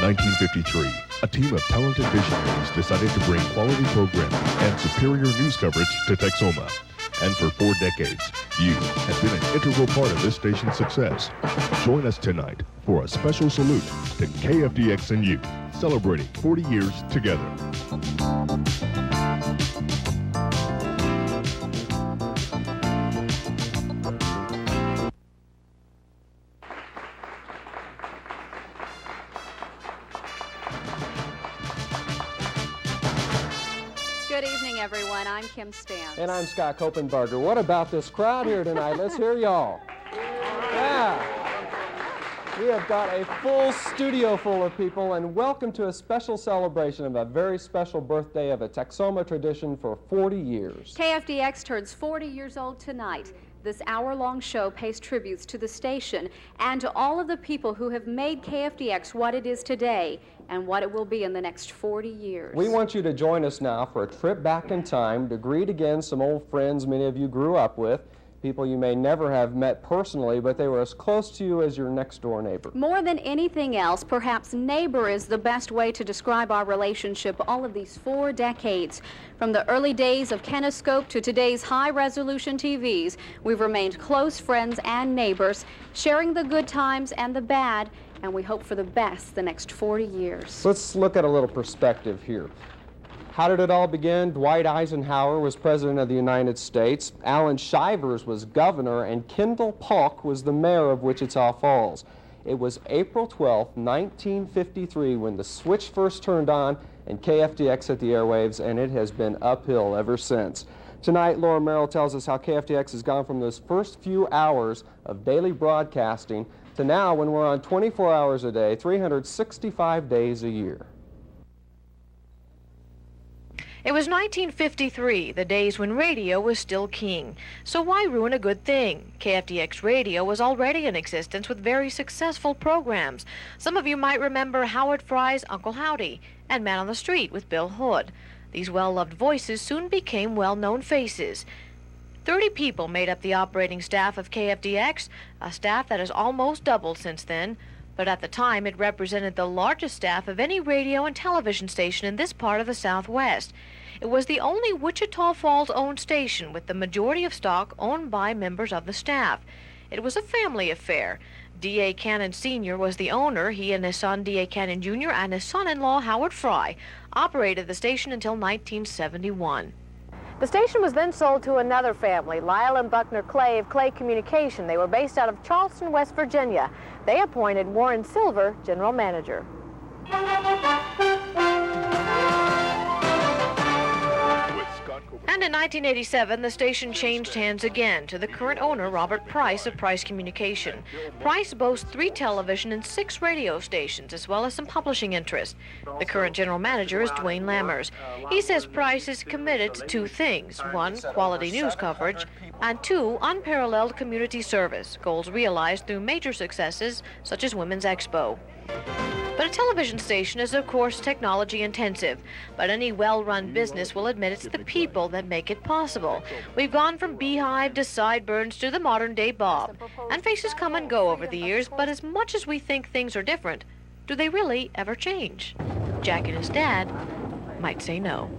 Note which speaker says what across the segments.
Speaker 1: 1953, a team of talented visionaries decided to bring quality programming and superior news coverage to Texoma. And for 4 decades, you have been an integral part of this station's success. Join us tonight for a special salute to KFDX and you, celebrating 40 years together.
Speaker 2: Good evening, everyone. I'm Kim Stamps.
Speaker 3: And I'm Scott Kopenberger. What about this crowd here tonight? Let's hear y'all. Yeah. We have got a full studio full of people, and welcome to a special celebration of a very special birthday of a Texoma tradition for 40 years.
Speaker 2: KFDX turns 40 years old tonight. This hour-long show pays tributes to the station and to all of the people who have made KFDX what it is today and what it will be in the next 40 years.
Speaker 3: We want you to join us now for a trip back in time to greet again some old friends many of you grew up with, people you may never have met personally, but they were as close to you as your next-door neighbor.
Speaker 2: More than anything else, perhaps neighbor is the best way to describe our relationship all of these 4 decades. From the early days of Kinescope to today's high-resolution TVs, we've remained close friends and neighbors, sharing the good times and the bad, and we hope for the best the next 40 years.
Speaker 3: Let's look at a little perspective here. How did it all begin? Dwight Eisenhower was President of the United States, Alan Shivers was governor, and Kendall Polk was the mayor of Wichita Falls. It was April 12, 1953 when the switch first turned on and KFDX hit the airwaves, and it has been uphill ever since. Tonight, Laura Merrill tells us how KFDX has gone from those first few hours of daily broadcasting to now when we're on 24 hours a day, 365 days a year.
Speaker 4: It was 1953, the days when radio was still king. So why ruin a good thing? KFDX Radio was already in existence with very successful programs. Some of you might remember Howard Fry's Uncle Howdy and Man on the Street with Bill Hood. These well-loved voices soon became well-known faces. 30 people made up the operating staff of KFDX, a staff that has almost doubled since then. But at the time, it represented the largest staff of any radio and television station in this part of the Southwest. It was the only Wichita Falls-owned station with the majority of stock owned by members of the staff. It was a family affair. D.A. Cannon Sr. was the owner. He and his son, D.A. Cannon Jr., and his son-in-law, Howard Fry, operated the station until 1971.
Speaker 5: The station was then sold to another family, Lyle and Buckner Clay of Clay Communication. They were based out of Charleston, West Virginia. They appointed Warren Silver general manager.
Speaker 4: And in 1987, the station changed hands again to the current owner, Robert Price of Price Communication. Price boasts 3 television and 6 radio stations, as well as some publishing interests. The current general manager is Dwayne Lammers. He says Price is committed to 2 things. 1, quality news coverage, and 2, unparalleled community service, goals realized through major successes such as Women's Expo. But a television station is, of course, technology intensive. But any well-run business will admit it's the people that make it possible. We've gone from Beehive to Sideburns to the modern-day Bob. And faces come and go over the years, but as much as we think things are different, do they really ever change? Jack and his dad might say no.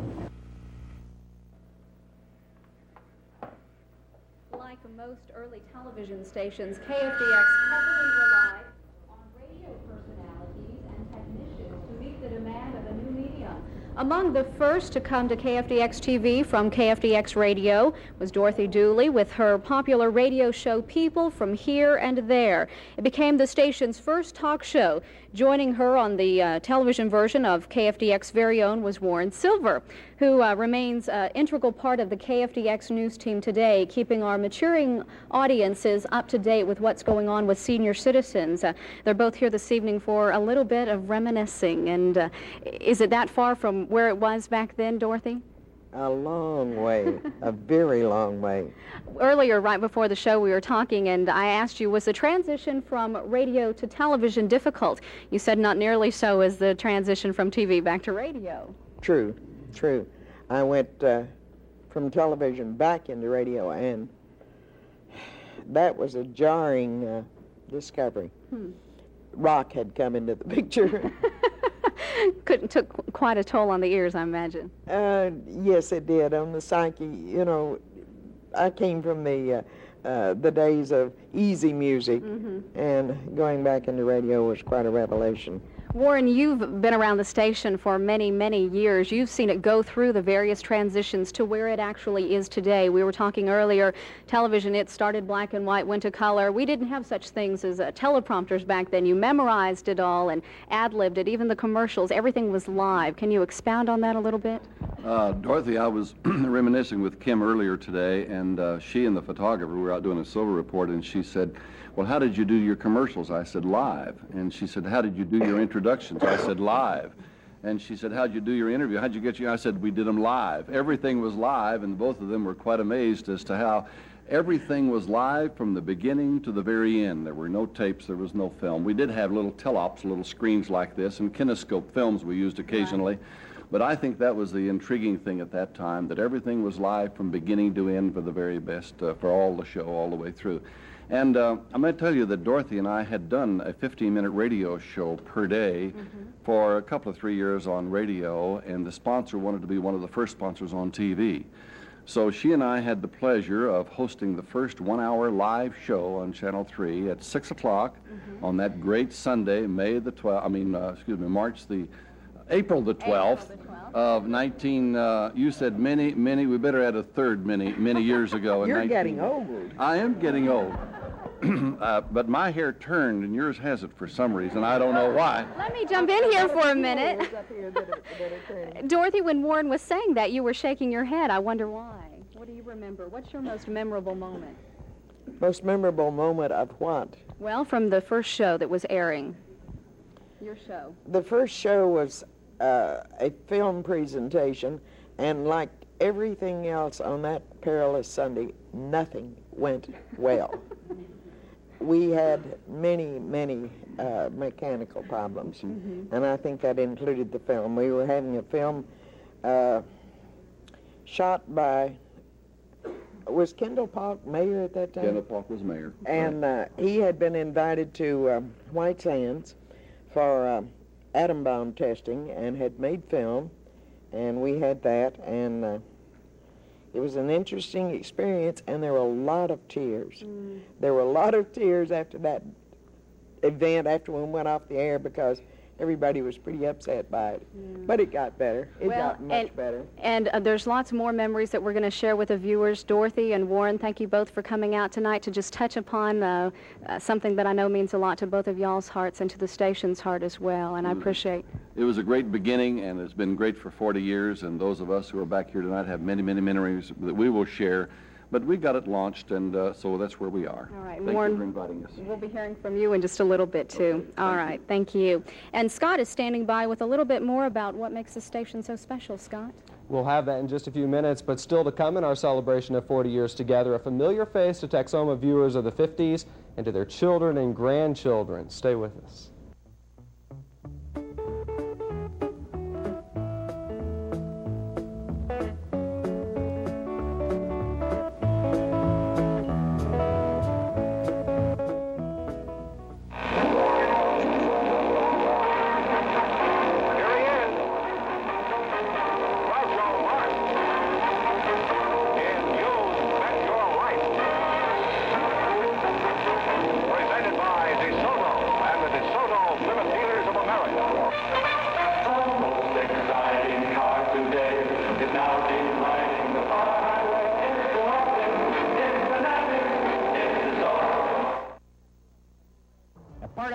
Speaker 2: Like most early television stations, KFDX heavily relied on radio personalities and technicians to meet the demand of a new medium. Among the first to come to KFDX TV from KFDX Radio was Dorothy Dooley with her popular radio show People from Here and There. It became the station's first talk show. Joining her on the television version of KFDX very own was Warren Silver, who remains an integral part of the KFDX news team today, keeping our maturing audiences up to date with what's going on with senior citizens. They're both here this evening for a little bit of reminiscing. And is it that far from where it was back then, Dorothy?
Speaker 6: A long way, a very long way.
Speaker 2: Earlier, right before the show, we were talking, and I asked you, was the transition from radio to television difficult? You said not nearly so as the transition from TV back to radio.
Speaker 6: True. I went from television back into radio, and that was a jarring discovery. Rock had come into the picture.
Speaker 2: Took quite a toll on the ears, I imagine.
Speaker 6: Yes, it did, on the psyche. You know, I came from the days of easy music, and going back into radio was quite a revelation.
Speaker 2: Warren, you've been around the station for many, many years. You've seen it go through the various transitions to where it actually is today. We were talking earlier, television, it started black and white, went to color. We didn't have such things as teleprompters back then. You memorized it all and ad-libbed it, even the commercials. Everything was live. Can you expound on that a little bit?
Speaker 7: Dorothy, I was reminiscing with Kim earlier today, and she and the photographer were out doing a silver report, and she said, well, how did you do your commercials? I said, live. And she said, how did you do your introductions? I said, live. And she said, how'd you do your interview? How'd you get your... I said, we did them live. Everything was live, and both of them were quite amazed as to how everything was live from the beginning to the very end. There were no tapes, there was no film. We did have little teleops, little screens like this, and kinescope films we used occasionally. But I think that was the intriguing thing at that time, that everything was live from beginning to end for the very best, for all the show, all the way through. And I'm going to tell you that Dorothy and I had done a 15-minute radio show per day for a couple of 3 years on radio, and the sponsor wanted to be one of the first sponsors on TV. So she and I had the pleasure of hosting the first 1-hour live show on Channel 3 at 6 o'clock on that great Sunday, April the 12th of 19, you said many, we better add a third many years ago.
Speaker 6: You're getting old.
Speaker 7: I am getting old. But my hair turned, and yours hasn't for some reason. I don't know why.
Speaker 2: Let me jump in here for a minute. Dorothy, when Warren was saying that, you were shaking your head. I wonder why. What do you remember? What's your most memorable moment?
Speaker 6: Most memorable moment of what?
Speaker 2: Well, from the first show that was airing. Your show.
Speaker 6: The first show was a film presentation, and like everything else on that perilous Sunday, nothing went well. We had many mechanical problems, and I think that included the film. We were having a film shot by, was Kendall Polk mayor at that time?
Speaker 7: Kendall Polk was mayor.
Speaker 6: And he had been invited to White Sands for atom bomb testing and had made film, and we had that, and it was an interesting experience, and there were a lot of tears. There were a lot of tears after that event, after we went off the air, because everybody was pretty upset by it. But it got better. It got much better.
Speaker 2: And there's lots more memories that we're going to share with the viewers. Dorothy and Warren, thank you both for coming out tonight to just touch upon something that I know means a lot to both of y'all's hearts and to the station's heart as well, and I appreciate.
Speaker 7: It was a great beginning, and it's been great for 40 years, and those of us who are back here tonight have many memories that we will share. But we got it launched, and so that's where we are.
Speaker 2: All right,
Speaker 7: Thank
Speaker 2: Warren,
Speaker 7: you for inviting us.
Speaker 2: We'll be hearing from you in just a little bit, too.
Speaker 7: Okay,
Speaker 2: all right, thank you. And Scott is standing by with a little bit more about what makes the station so special. Scott?
Speaker 3: We'll have that in just a few minutes, but still to come in our celebration of 40 years together, a familiar face to Texoma viewers of the 50s and to their children and grandchildren. Stay with us.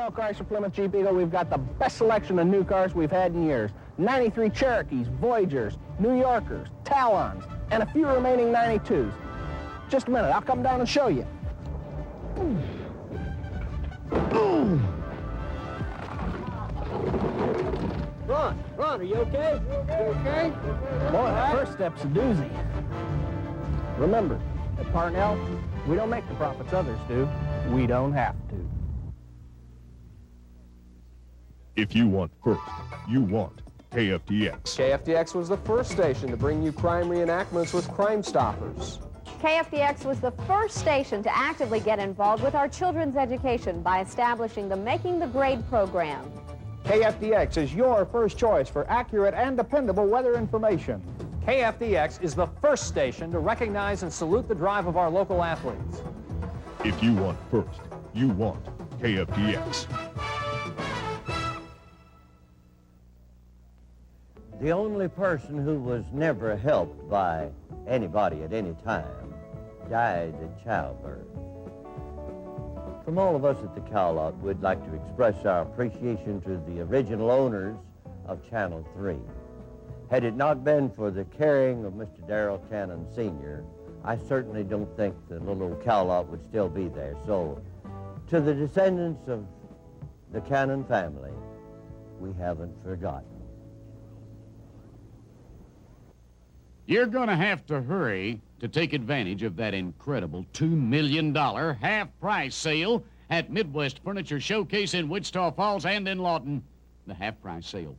Speaker 8: Chrysler Plymouth Jeep Eagle, we've got the best selection of new cars we've had in years. 93 Cherokees, Voyagers, New Yorkers, Talons, and a few remaining 92s. Just a minute, I'll come down and show you. Ron, are you okay? You okay? Boy, the first step's a doozy. Remember, at Parnell, we don't make the profits others do. We don't have to.
Speaker 1: If you want first, you want KFDX.
Speaker 3: KFDX was the first station to bring you crime reenactments with Crime Stoppers.
Speaker 5: KFDX was the first station to actively get involved with our children's education by establishing the Making the Grade program.
Speaker 9: KFDX is your first choice for accurate and dependable weather information.
Speaker 10: KFDX is the first station to recognize and salute the drive of our local athletes.
Speaker 1: If you want first, you want KFDX.
Speaker 11: The only person who was never helped by anybody at any time died at childbirth. From all of us at the Cow Lot, we'd like to express our appreciation to the original owners of Channel 3. Had it not been for the caring of Mr. Darrell Cannon Sr., I certainly don't think the little old Cow Lot would still be there. So, to the descendants of the Cannon family, we haven't forgotten.
Speaker 12: You're going to have to hurry to take advantage of that incredible $2 million half-price sale at Midwest Furniture Showcase in Wichita Falls and in Lawton. The half-price sale.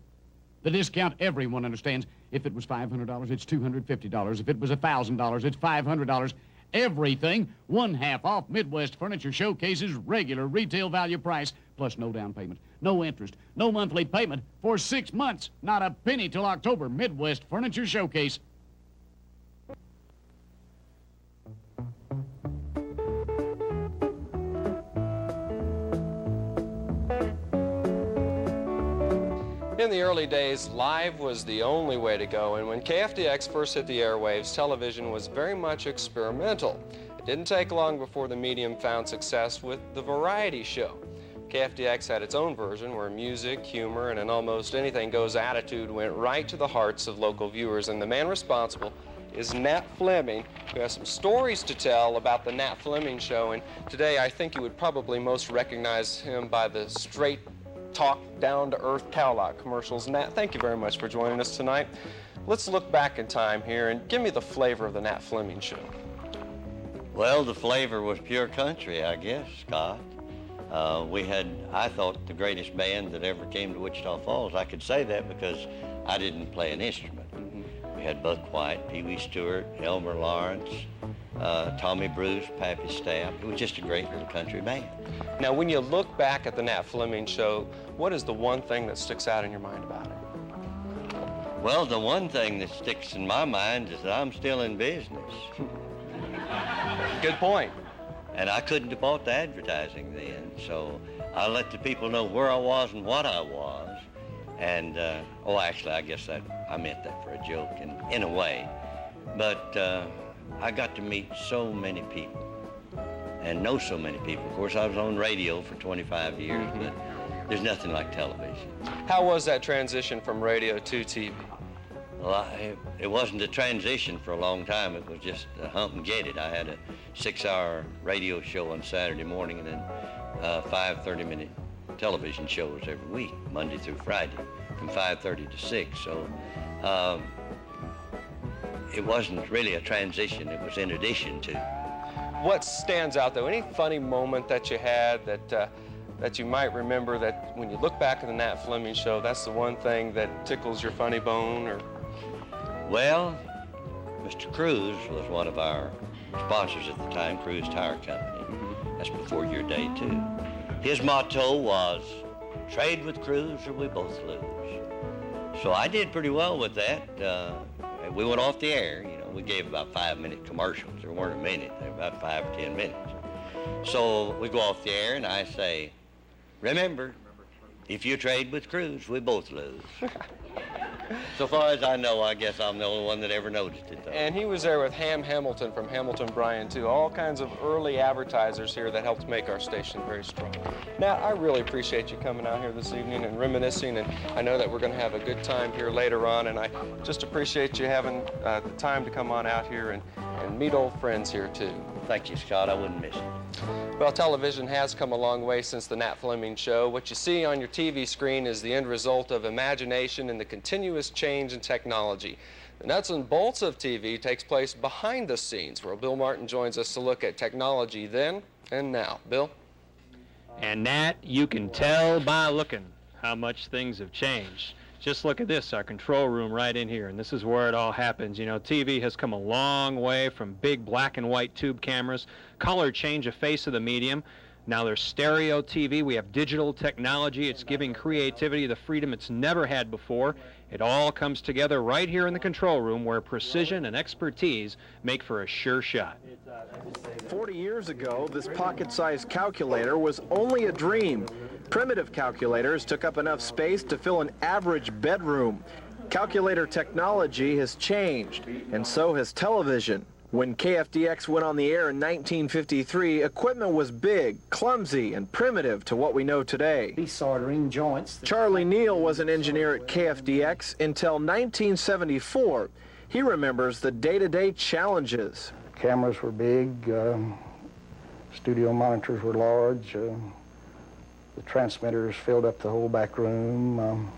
Speaker 12: The discount everyone understands. If it was $500, it's $250. If it was $1,000, it's $500. Everything, one half off Midwest Furniture Showcase's regular retail value price, plus no down payment, no interest, no monthly payment for 6 months. Not a penny till October. Midwest Furniture Showcase.
Speaker 3: In the early days, live was the only way to go, and when KFDX first hit the airwaves, television was very much experimental. It didn't take long before the medium found success with the variety show. KFDX had its own version where music, humor, and an almost anything-goes attitude went right to the hearts of local viewers, and the man responsible is Nat Fleming, who has some stories to tell about the Nat Fleming Show, and today I think you would probably most recognize him by the straight talk, down-to-earth Cow Lot commercials. Nat, thank you very much for joining us tonight. Let's look back in time here and give me the flavor of the Nat Fleming Show.
Speaker 11: Well, the flavor was pure country, I guess, Scott. We had, I thought, the greatest band that ever came to Wichita Falls. I could say that because I didn't play an instrument. We had Buck White, Pee Wee Stewart, Elmer Lawrence, Tommy Bruce, Pappy Stapp. It was just a great little country band.
Speaker 3: Now, when you look back at the Nat Fleming Show, what is the one thing that sticks out in your mind about it?
Speaker 11: Well, the one thing that sticks in my mind is that I'm still in business.
Speaker 3: Good point.
Speaker 11: And I couldn't have bought the advertising then, so I let the people know where I was and what I was. And, actually, I guess I meant that for a joke in a way. But I got to meet so many people and know so many people. Of course, I was on radio for 25 years, but there's nothing like television.
Speaker 3: How was that transition from radio to TV?
Speaker 11: Well, it wasn't a transition for a long time. It was just a hump and get it. I had a 6-hour radio show on Saturday morning and then 5 30-minute television shows every week, Monday through Friday, from 5:30 to 6. So it wasn't really a transition. It was in addition to.
Speaker 3: What stands out, though? Any funny moment that you had that you might remember that when you look back at the Nat Fleming Show, that's the one thing that tickles your funny bone? Or?
Speaker 11: Well, Mr. Cruz was one of our sponsors at the time, Cruz Tire Company. That's before your day, too. His motto was, trade with Cruz or we both lose. So I did pretty well with that. We went off the air, you know, we gave about 5-minute commercials. There weren't a minute, they were about 5 or 10 minutes. So we go off the air and I say, remember, if you trade with Cruz, we both lose. So far as I know, I guess I'm the only one that ever noticed it, though.
Speaker 3: And he was there with Ham Hamilton from Hamilton Bryan, too. All kinds of early advertisers here that helped make our station very strong. Nat, I really appreciate you coming out here this evening and reminiscing, and I know that we're going to have a good time here later on, and I just appreciate you having the time to come on out here and meet old friends here, too.
Speaker 11: Thank you, Scott. I wouldn't miss it.
Speaker 3: Well, television has come a long way since the Nat Fleming Show. What you see on your TV screen is the end result of imagination and the continuous change in technology. The nuts and bolts of TV takes place behind the scenes, where Bill Martin joins us to look at technology then and now. Bill?
Speaker 13: And Nat, you can tell by looking how much things have changed. Just look at this, our control room right in here, and this is where it all happens. You know, TV has come a long way from big black and white tube cameras, color change the face of the medium. Now there's stereo TV. We have digital technology. It's giving creativity the freedom it's never had before. It all comes together right here in the control room where precision and expertise make for a sure shot.
Speaker 14: 40 years ago, this pocket-sized calculator was only a dream. Primitive calculators took up enough space to fill an average bedroom. Calculator technology has changed, and so has television. When KFDX went on the air in 1953, equipment was big, clumsy, and primitive to what we know today.
Speaker 9: Desoldering joints.
Speaker 14: Charlie Neal was an engineer at KFDX until 1974. He remembers the day-to-day challenges.
Speaker 9: Cameras were big, studio monitors were large, the transmitters filled up the whole back room.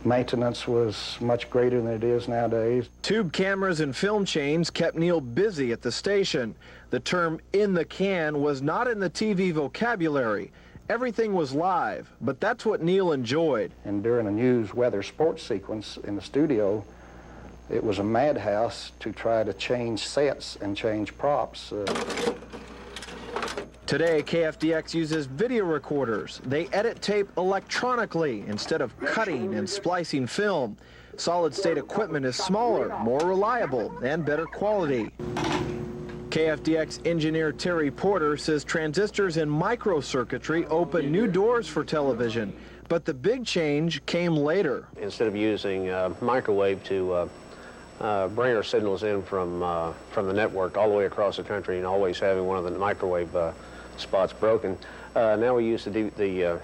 Speaker 9: Maintenance was much greater than it is nowadays.
Speaker 14: Tube cameras and film chains kept Neal busy at the station. The term "in the can" was not in the TV vocabulary. Everything was live, but that's what Neal enjoyed.
Speaker 9: And during a news, weather, sports sequence in the studio, it was a madhouse to try to change sets and change props.
Speaker 14: Today, KFDX uses video recorders. They edit tape electronically instead of cutting and splicing film. Solid-state equipment is smaller, more reliable, and better quality. KFDX engineer Terry Porter says transistors and microcircuitry open new doors for television, but the big change came later.
Speaker 15: Instead of using microwave to bring our signals in from the network all the way across the country and always having one of the microwave spots broken, now we use the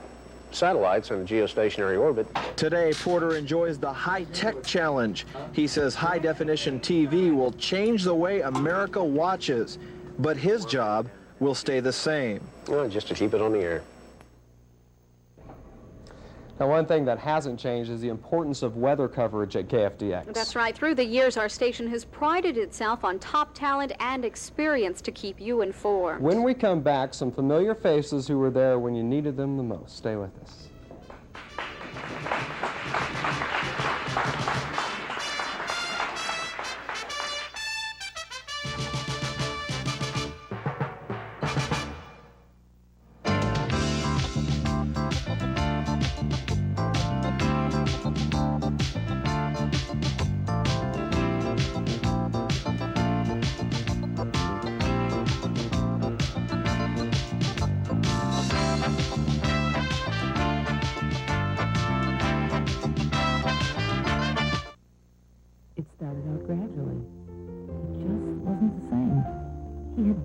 Speaker 15: satellites in the geostationary orbit.
Speaker 14: Today, Porter enjoys the high-tech challenge. He says high-definition TV will change the way America watches, but his job will stay the same.
Speaker 15: Just to keep it on the air.
Speaker 3: Now, one thing that hasn't changed is the importance of weather coverage at KFDX.
Speaker 2: That's right. Through the years, our station has prided itself on top talent and experience to keep you informed.
Speaker 3: When we come back, some familiar faces who were there when you needed them the most. Stay with us.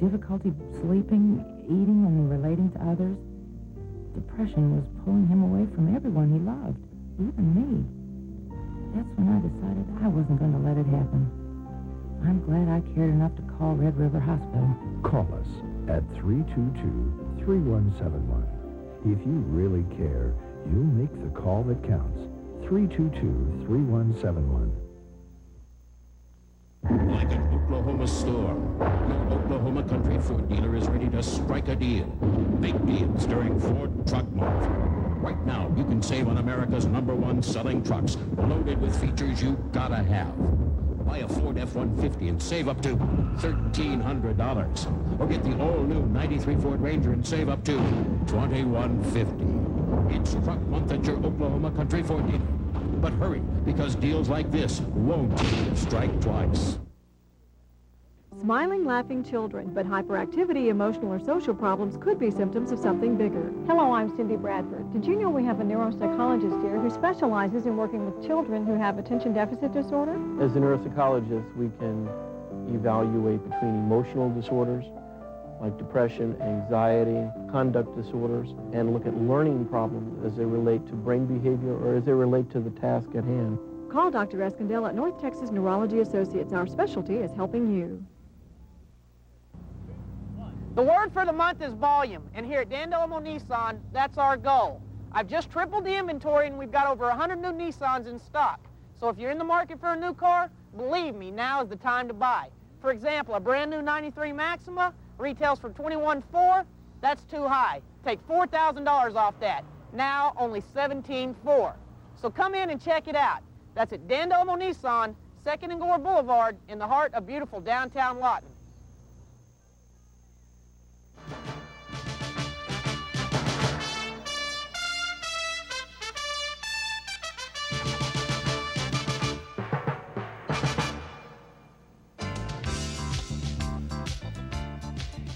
Speaker 16: Difficulty sleeping, eating, and relating to others. Depression was pulling him away from everyone he loved, even me. That's when I decided I wasn't going to let it happen. I'm glad I cared enough to call Red River Hospital.
Speaker 17: Call us at 322-3171. If you really care, you'll make the call that counts. 322-3171.
Speaker 12: Like an Oklahoma store, your Oklahoma Country Ford dealer is ready to strike a deal. Big deals during Ford Truck Month. Right now, you can save on America's #1 selling trucks, loaded with features you gotta have. Buy a Ford F-150 and save up to $1,300. Or get the all-new '93 Ford Ranger and save up to $2,150. It's Truck Month at your Oklahoma Country Ford dealer. But hurry, because deals like this won't strike twice.
Speaker 18: Smiling, laughing children, but hyperactivity, emotional, or social problems could be symptoms of something bigger. Hello, I'm Cindy Bradford. Did you know we have a neuropsychologist here who specializes in working with children who have attention deficit disorder?
Speaker 19: As a neuropsychologist, we can evaluate between emotional disorders like depression, anxiety, conduct disorders, and look at learning problems as they relate to brain behavior or as they relate to the task at hand.
Speaker 18: Call Dr. Escondel at North Texas Neurology Associates. Our specialty is helping you.
Speaker 8: The word for the month is volume, and here at Dan Delamo Nissan, that's our goal. I've just tripled the inventory, and we've got over 100 new Nissans in stock. So if you're in the market for a new car, believe me, now is the time to buy. For example, a brand new 93 Maxima retails for $21,400. That's too high. Take $4,000 off that. Now only $17,400. So come in and check it out. That's at Dan Delamo Nissan, 2nd and Gore Boulevard, in the heart of beautiful downtown Lawton.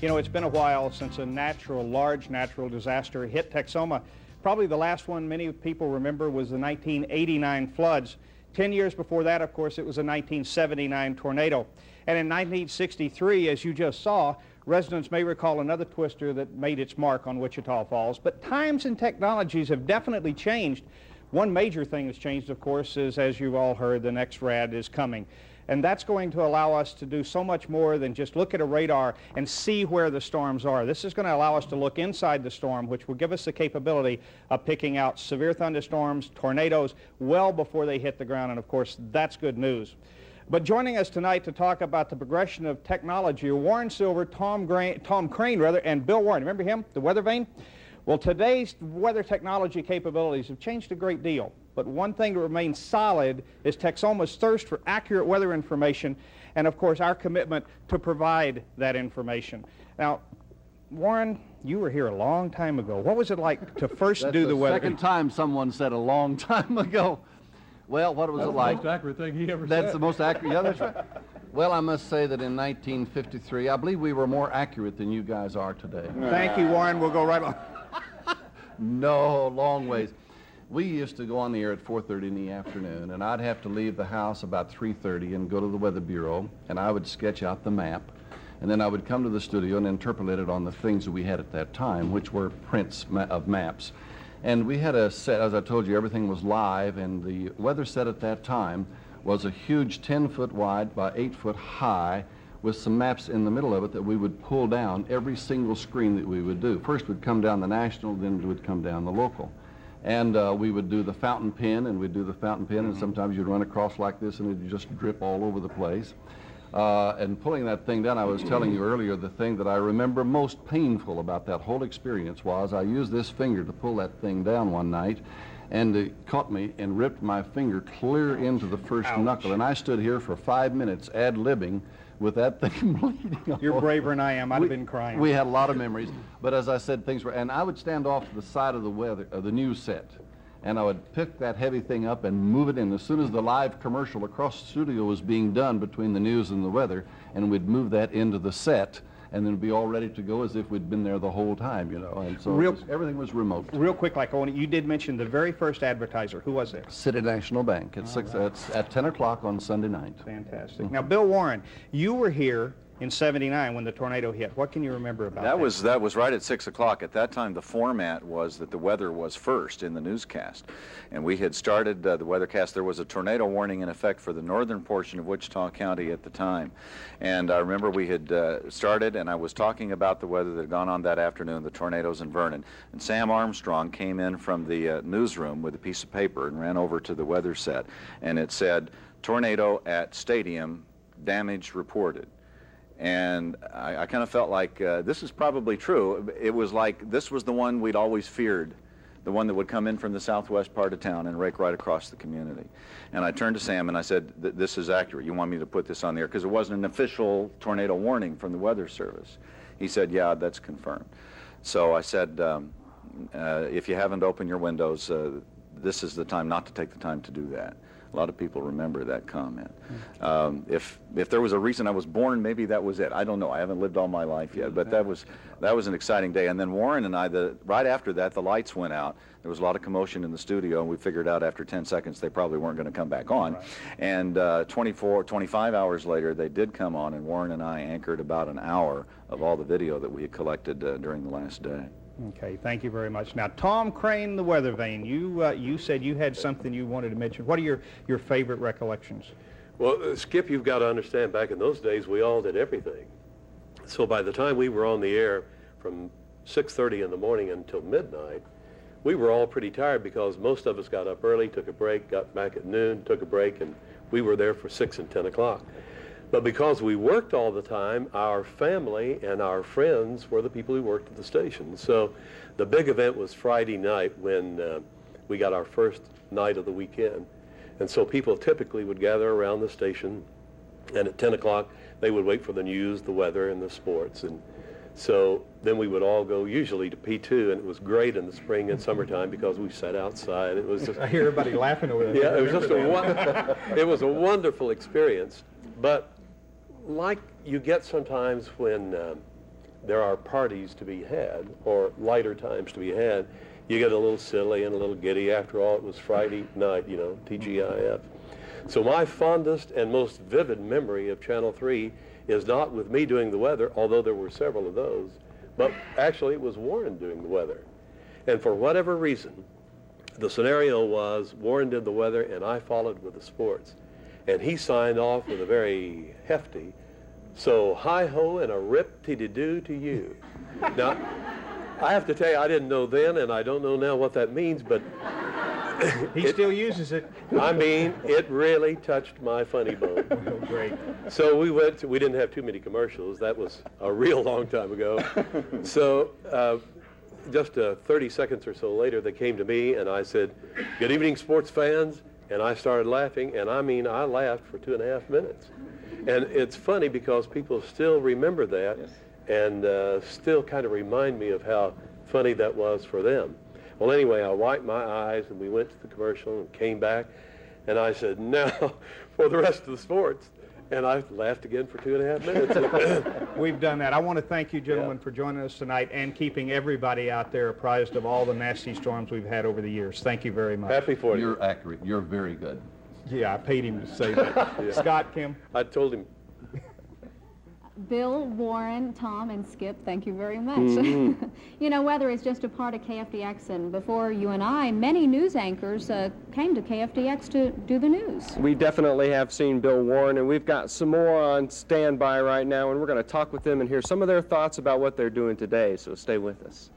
Speaker 20: You know, it's been a while since a large natural disaster hit Texoma. Probably the last one many people remember was the 1989 floods. 10 years before that, of course, it was a 1979 tornado. And in 1963, as you just saw, residents may recall another twister that made its mark on Wichita Falls. But times and technologies have definitely changed. One major thing that's changed, of course, is, as you've all heard, the next RAD is coming. And that's going to allow us to do so much more than just look at a radar and see where the storms are. This is going to allow us to look inside the storm, which will give us the capability of picking out severe thunderstorms, tornadoes, well before they hit the ground. And, of course, that's good news. But joining us tonight to talk about the progression of technology are Warren Silver, Tom Crane, and Bill Warren. Remember him, the weather vane? Well, today's weather technology capabilities have changed a great deal. But one thing that remains solid is Texoma's thirst for accurate weather information and, of course, our commitment to provide that information. Now, Warren, you were here a long time ago. What was it like to first do the weather?
Speaker 7: That's the second time someone said a long time ago. Well, what was it like?
Speaker 21: That's the most accurate thing he ever said.
Speaker 7: That's the most accurate. Yeah, that's right. Well, I must say that in 1953, I believe we were more accurate than you guys are today.
Speaker 20: Thank you, Warren. We'll go right on.
Speaker 7: No, long ways. We used to go on the air at 4:30 in the afternoon, and I'd have to leave the house about 3:30 and go to the Weather Bureau, and I would sketch out the map, and then I would come to the studio and interpolate it on the things that we had at that time, which were prints of maps. And we had a set, as I told you, everything was live, and the weather set at that time was a huge 10-foot wide by 8-foot high with some maps in the middle of it that we would pull down every single screen that we would do. First would come down the national, then it would come down the local. And we would do the fountain pen, and we'd do the fountain pen, and sometimes you'd run across like this, and it'd just drip all over the place. And pulling that thing down, I was telling you earlier, the thing that I remember most painful about that whole experience was I used this finger to pull that thing down one night, and it caught me and ripped my finger clear into the first knuckle. And I stood here for 5 minutes ad-libbing with that thing bleeding.
Speaker 20: You're braver than I am. I'd have been crying.
Speaker 7: We had a lot of memories. But as I said, things were, and I would stand off to the side of the news set, and I would pick that heavy thing up and move it in. As soon as the live commercial across the studio was being done between the news and the weather, and we'd move that into the set, and then be all ready to go as if we'd been there the whole time, you know. And so everything was remote.
Speaker 20: Real quick, like you did mention the very first advertiser. Who was it?
Speaker 7: City National Bank at 10 o'clock on Sunday night.
Speaker 20: Fantastic. Now, Bill Warren, you were here in '79 when the tornado hit. What can you remember about that?
Speaker 22: That was right at 6 o'clock. At that time, the format was that the weather was first in the newscast. And we had started the weathercast. There was a tornado warning in effect for the northern portion of Wichita County at the time. And I remember we had started, and I was talking about the weather that had gone on that afternoon, the tornadoes in Vernon. And Sam Armstrong came in from the newsroom with a piece of paper and ran over to the weather set. And it said, "Tornado at Stadium, damage reported." And I kind of felt like this is probably true. It was like this was the one we'd always feared, the one that would come in from the southwest part of town and rake right across the community. And I turned to Sam and I said, "This is accurate. You want me to put this on the air?" Because it wasn't an official tornado warning from the Weather Service. He said, "Yeah, that's confirmed." So I said, if you haven't opened your windows, this is the time not to take the time to do that. A lot of people remember that comment. If there was a reason I was born, maybe that was it. I don't know. I haven't lived all my life yet, but that was an exciting day. And then Warren and I, right after that, the lights went out. There was a lot of commotion in the studio, and we figured out after 10 seconds they probably weren't going to come back on. Right. And 25 hours later, they did come on, and Warren and I anchored about an hour of all the video that we had collected during the last day.
Speaker 20: Okay, thank you very much. Now, Tom Crane, the weather vane, you said you had something you wanted to mention. What are your favorite recollections?
Speaker 21: Well, Skip, you've got to understand, back in those days, we all did everything. So by the time we were on the air from 6:30 in the morning until midnight, we were all pretty tired because most of us got up early, took a break, got back at noon, took a break, and we were there for 6 and 10 o'clock. But because we worked all the time, our family and our friends were the people who worked at the station. So the big event was Friday night when we got our first night of the weekend. And so people typically would gather around the station, and at 10 o'clock they would wait for the news, the weather, and the sports. And so then we would all go usually to P2, and it was great in the spring and summertime because we sat outside. It was just,
Speaker 20: I hear everybody laughing over there.
Speaker 21: Yeah, it was just it was a wonderful experience. But like you get sometimes when there are parties to be had, or lighter times to be had, you get a little silly and a little giddy. After all, it was Friday night, you know, TGIF. So my fondest and most vivid memory of Channel 3 is not with me doing the weather, although there were several of those, but actually it was Warren doing the weather. And for whatever reason, the scenario was Warren did the weather and I followed with the sports. And he signed off with a very hefty, so hi-ho and a rip-tee-dee-doo to you. Now, I have to tell you, I didn't know then, and I don't know now what that means, but
Speaker 20: he still uses it.
Speaker 21: I mean, it really touched my funny bone.
Speaker 20: Oh, great.
Speaker 21: So we didn't have too many commercials. That was a real long time ago. So just 30 seconds or so later, they came to me, and I said, "Good evening, sports fans." And I started laughing, and I mean, I laughed for 2.5 minutes. And it's funny because people still remember that, yes, and still kind of remind me of how funny that was for them. Well, anyway, I wiped my eyes, and we went to the commercial and came back, and I said, "Now for the rest of the sports." And I laughed again for 2.5 minutes.
Speaker 20: We've done that. I want to thank you, gentlemen, for joining us tonight and keeping everybody out there apprised of all the nasty storms we've had over the years. Thank you very much.
Speaker 21: Happy for you.
Speaker 4: You're accurate. You're very good.
Speaker 20: Yeah, I paid him to say that. Yeah. Scott, Kim?
Speaker 21: I told him.
Speaker 2: Bill, Warren, Tom, and Skip, thank you very much.
Speaker 3: Mm-hmm.
Speaker 2: You know, weather is just a part of KFDX, and before you and I, many news anchors came to KFDX to do the news.
Speaker 3: We definitely have seen Bill Warren, and we've got some more on standby right now, and we're going to talk with them and hear some of their thoughts about what they're doing today, so stay with us.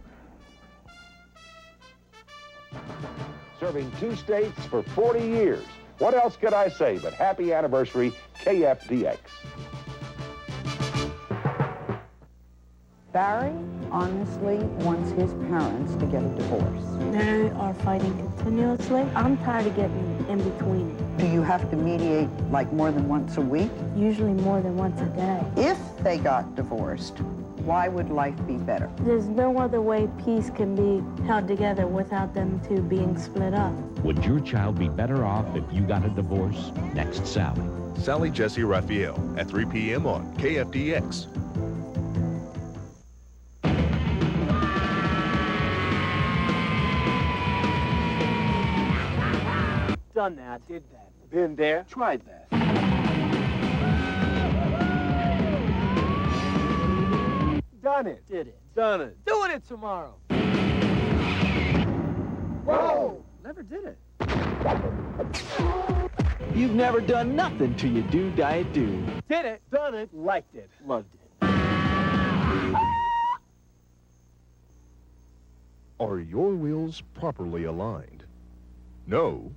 Speaker 6: Serving 2 states for 40 years. What else could I say but happy anniversary, KFDX.
Speaker 23: Barry honestly wants his parents to get a divorce.
Speaker 24: They are fighting continuously. I'm tired of getting in between.
Speaker 23: Do you have to mediate like more than once a week?
Speaker 24: Usually more than once a day.
Speaker 23: If they got divorced, why would life be better?
Speaker 24: There's no other way peace can be held together without them two being split up.
Speaker 25: Would your child be better off if you got a divorce? Next, Sally.
Speaker 1: Sally Jesse Raphael at 3 p.m. on KFDX.
Speaker 26: Done that. Did that. Been there. Tried that. Done it. Did it. Done it. Doing it tomorrow. Whoa! Never did it. You've never done nothing till you do, diet, do. Did it. Done it. Liked it. Loved it.
Speaker 1: Are your wheels properly aligned? No?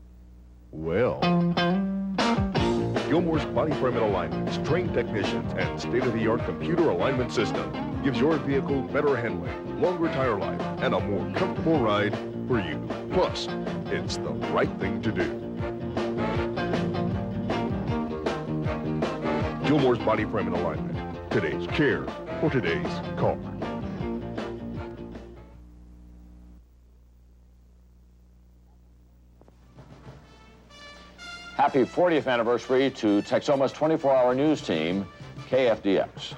Speaker 1: Well, Gilmore's Body Frame and Alignments, trained technicians, and state-of-the-art computer alignment system gives your vehicle better handling, longer tire life, and a more comfortable ride for you. Plus, it's the right thing to do. Gilmore's Body Frame and Alignment, today's care for today's car.
Speaker 6: Happy 40th anniversary to Texoma's 24-hour news team, KFDX.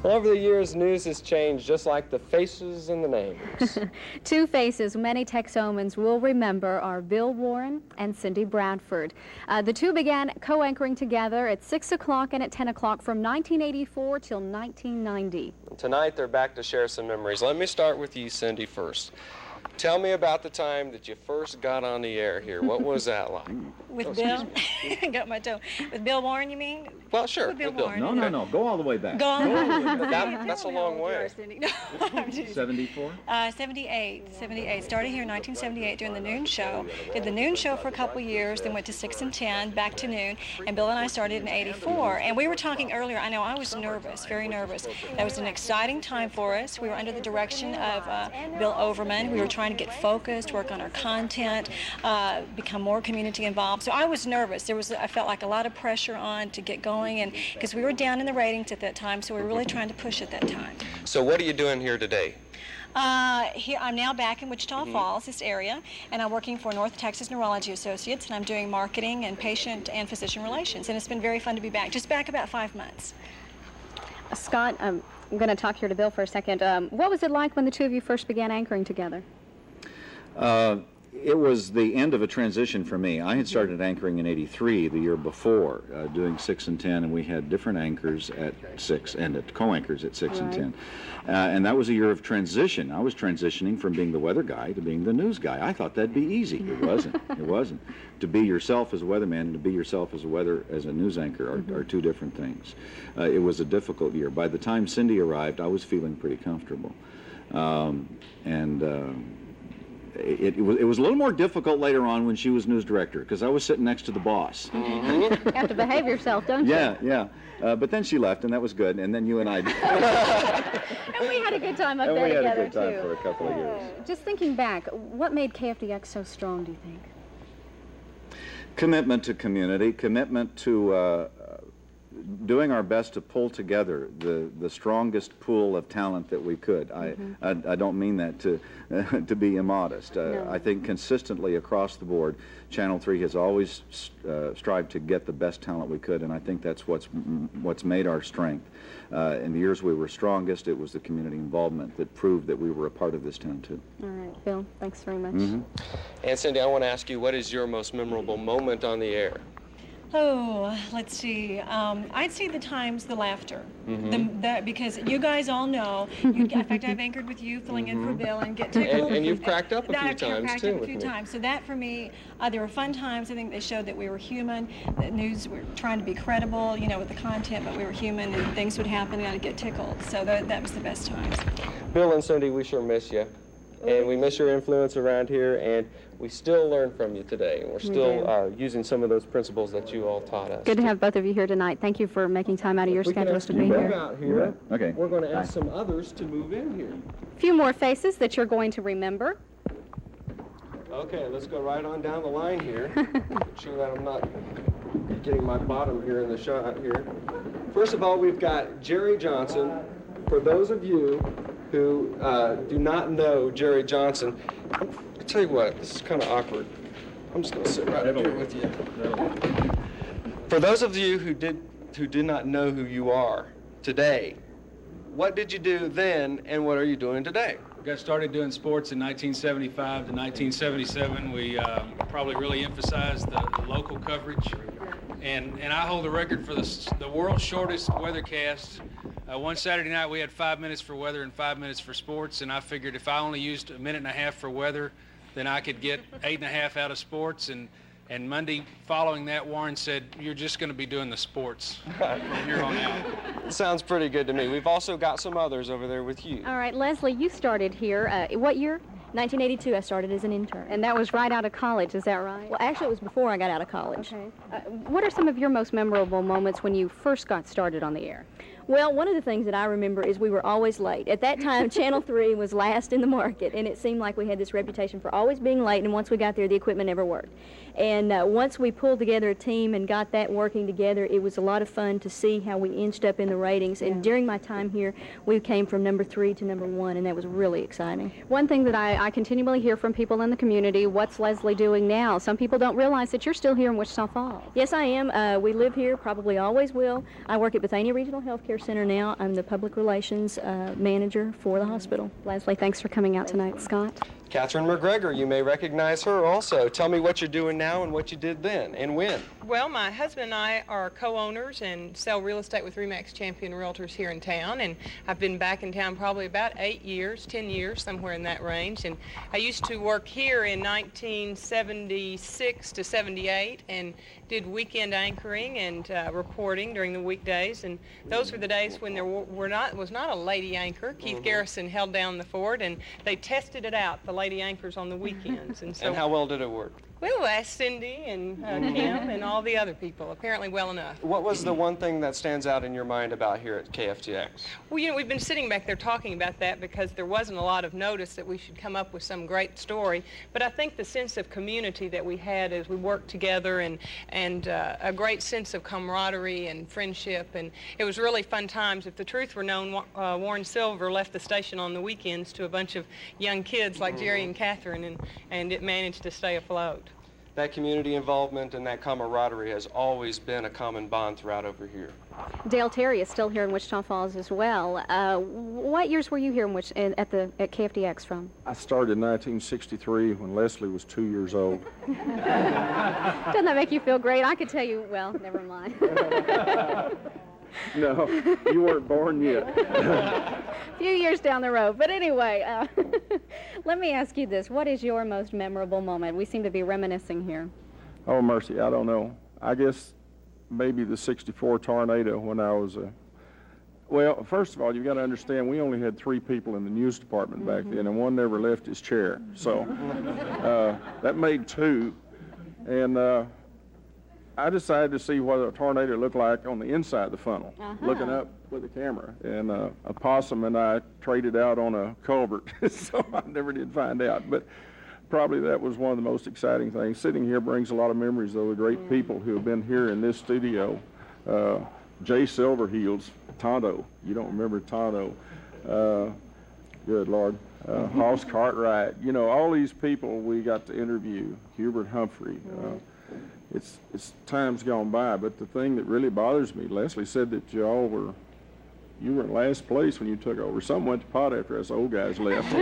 Speaker 3: Well, over the years, news has changed just like the faces and the names.
Speaker 2: Two faces many Texomans will remember are Bill Warren and Cindy Bradford. The two began co-anchoring together at 6 o'clock and at 10 o'clock from 1984 till 1990.
Speaker 3: Tonight, they're back to share some memories. Let me start with you, Cindy, first. Tell me about the time that you first got on the air here. What was that like?
Speaker 27: With Bill? Got my toe. With Bill Warren, you mean?
Speaker 3: Well, sure.
Speaker 27: With Bill Warren.
Speaker 22: No. Go all the way back.
Speaker 27: Go all the way
Speaker 3: back. That's a long way.
Speaker 22: 74?
Speaker 27: 78. Started here in 1978 doing the noon show. Did the noon show for a couple years, then went to 6 and 10, back to noon. And Bill and I started in 84. And we were talking earlier, I know I was nervous, very nervous. That was an exciting time for us. We were under the direction of Bill Overman. We were trying to get focused, work on our content, become more community involved. So I was nervous. I felt like a lot of pressure on to get going, and because we were down in the ratings at that time, so we were really trying to push at that time.
Speaker 3: So what are you doing here today?
Speaker 27: Here I'm now back in Wichita Falls, this area, and I'm working for North Texas Neurology Associates, and I'm doing marketing and patient and physician relations, and it's been very fun to be back. Just back about 5 months.
Speaker 2: Scott, I'm going to talk here to Bill for a second. What was it like when the two of you first began anchoring together?
Speaker 22: It was the end of a transition for me. I had started anchoring in '83, the year before, doing 6 and 10, and we had different anchors at 6 and co-anchors at 6 and 10. And that was a year of transition. I was transitioning from being the weather guy to being the news guy. I thought that'd be easy. It wasn't. It wasn't. To be yourself as a weatherman and to be yourself as a news anchor are two different things. It was a difficult year. By the time Cindy arrived, I was feeling pretty comfortable. It was a little more difficult later on when she was news director, because I was sitting next to the boss.
Speaker 2: You have to behave yourself, don't you?
Speaker 22: Yeah. But then she left, and that was good. And then you and I did.
Speaker 2: And we had a good time up there together,
Speaker 22: too. And we had a good time
Speaker 2: too.
Speaker 22: for a couple of years.
Speaker 2: Just thinking back, what made KFDX so strong, do you think?
Speaker 22: Commitment to community, commitment to doing our best to pull together the strongest pool of talent that we could. I don't mean that to be immodest.
Speaker 2: No.
Speaker 22: I think consistently across the board, Channel 3 has always strived to get the best talent we could, and I think that's what's made our strength. In the years we were strongest, it was the community involvement that proved that we were a part of this town too.
Speaker 2: All right, Bill, thanks very much.
Speaker 3: And Cindy, I want to ask you, what is your most memorable moment on the air?
Speaker 27: Oh, let's see. I'd say the times, the laughter. Because you guys all know, in fact, I've anchored with you, filling in for Bill, and get tickled.
Speaker 3: And you've cracked up a few times,
Speaker 27: cracked
Speaker 3: too,
Speaker 27: up a
Speaker 3: with
Speaker 27: few
Speaker 3: me.
Speaker 27: times. So that, for me, they were fun times. I think they showed that we were human. The news, we were trying to be credible, with the content, but we were human, and things would happen, and I'd get tickled. So that was the best times.
Speaker 3: Bill and Cindy, we sure miss you. And we miss your influence around here, and we still learn from you today. And we're still using some of those principles that you all taught us.
Speaker 2: Good to have both of you here tonight. Thank you for making time out of your schedules to be here.
Speaker 3: Out here.
Speaker 22: Okay.
Speaker 3: We're going to ask some others to move in here.
Speaker 2: A few more faces that you're going to remember.
Speaker 3: Okay, let's go right on down the line here. Make sure that I'm not getting my bottom here in the shot here. First of all, we've got Jerry Johnson. For those of you who do not know Jerry Johnson, I'll tell you what, this is kind of awkward. I'm just going to sit right up here with you. For those of you who did not know who you are today, what did you do then, and what are you doing today?
Speaker 4: We got started doing sports in 1975 to 1977. We probably really emphasized the local coverage, and I hold the record for the world's shortest weathercast. One Saturday night we had 5 minutes for weather and 5 minutes for sports, and I figured if I only used a minute and a half for weather, then I could get 8.5 out of sports. And Monday following that, Warren said, "You're just going to be doing the sports from here on out."
Speaker 3: Sounds pretty good to me. We've also got some others over there with you.
Speaker 2: All right, Leslie, you started here. What year?
Speaker 5: 1982, I started as an intern.
Speaker 2: And that was right out of college, is that right?
Speaker 5: Well, actually, it was before I got out of college.
Speaker 2: Okay. What are some of your most memorable moments when you first got started on the air?
Speaker 5: Well, one of the things that I remember is we were always late. At that time, Channel 3 was last in the market, and it seemed like we had this reputation for always being late, and once we got there, the equipment never worked. And once we pulled together a team and got that working together, it was a lot of fun to see how we inched up in the ratings. And during my time here, we came from number 3 to number 1, and that was really exciting.
Speaker 2: One thing that I continually hear from people in the community, what's Leslie doing now? Some people don't realize that you're still here in Wichita Falls.
Speaker 5: Yes, I am. We live here, probably always will. I work at Bethania Regional Healthcare Center now. I'm the public relations manager for the hospital.
Speaker 2: Leslie, thanks for coming out tonight. Scott?
Speaker 3: Catherine McGregor, you may recognize her also. Tell me what you're doing now and what you did then and when.
Speaker 9: Well, my husband and I are co-owners and sell real estate with RE/MAX Champion Realtors here in town, and I've been back in town probably about 8 years, 10 years, somewhere in that range. And I used to work here in 1976 to 78 and did weekend anchoring and reporting during the weekdays, and those were the days when there was not a lady anchor. Keith Garrison held down the fort, and they tested it out, the lady anchors on the weekends. And so,
Speaker 3: and how well did it work?
Speaker 9: Well, ask Cindy and Kim and all the other people. Apparently well enough.
Speaker 3: What was the one thing that stands out in your mind about here at KFDX?
Speaker 9: Well, you know, we've been sitting back there talking about that because there wasn't a lot of notice that we should come up with some great story. But I think the sense of community that we had as we worked together and a great sense of camaraderie and friendship. And it was really fun times. If the truth were known, Warren Silver left the station on the weekends to a bunch of young kids like Jerry and Catherine, and it managed to stay afloat.
Speaker 3: that community involvement and that camaraderie has always been a common bond throughout over here.
Speaker 2: Dale Terry is still here in Wichita Falls as well. What years were you here at KFDX from?
Speaker 10: I started in 1963 when Leslie was 2 years old.
Speaker 2: Doesn't that make you feel great? I could tell you, well, never mind.
Speaker 10: No, you weren't born yet.
Speaker 2: A few years down the road. But anyway, let me ask you this. What is your most memorable moment? We seem to be reminiscing here.
Speaker 10: Oh, mercy, I don't know. I guess maybe the '64 tornado when I was well, first of all, you've got to understand, we only had 3 people in the news department back then, and one never left his chair. So that made 2. And I decided to see what a tornado looked like on the inside of the funnel, looking up with a camera. And a possum and I traded out on a culvert, so I never did find out. But probably that was one of the most exciting things. Sitting here brings a lot of memories, though, of great people who have been here in this studio. Jay Silverheels, Tonto. You don't remember Tonto. Good Lord. Hoss Cartwright. You know, all these people we got to interview. Hubert Humphrey. It's times gone by, but the thing that really bothers me, Leslie said that you were in last place when you took over. Some went to pot after us old guys left.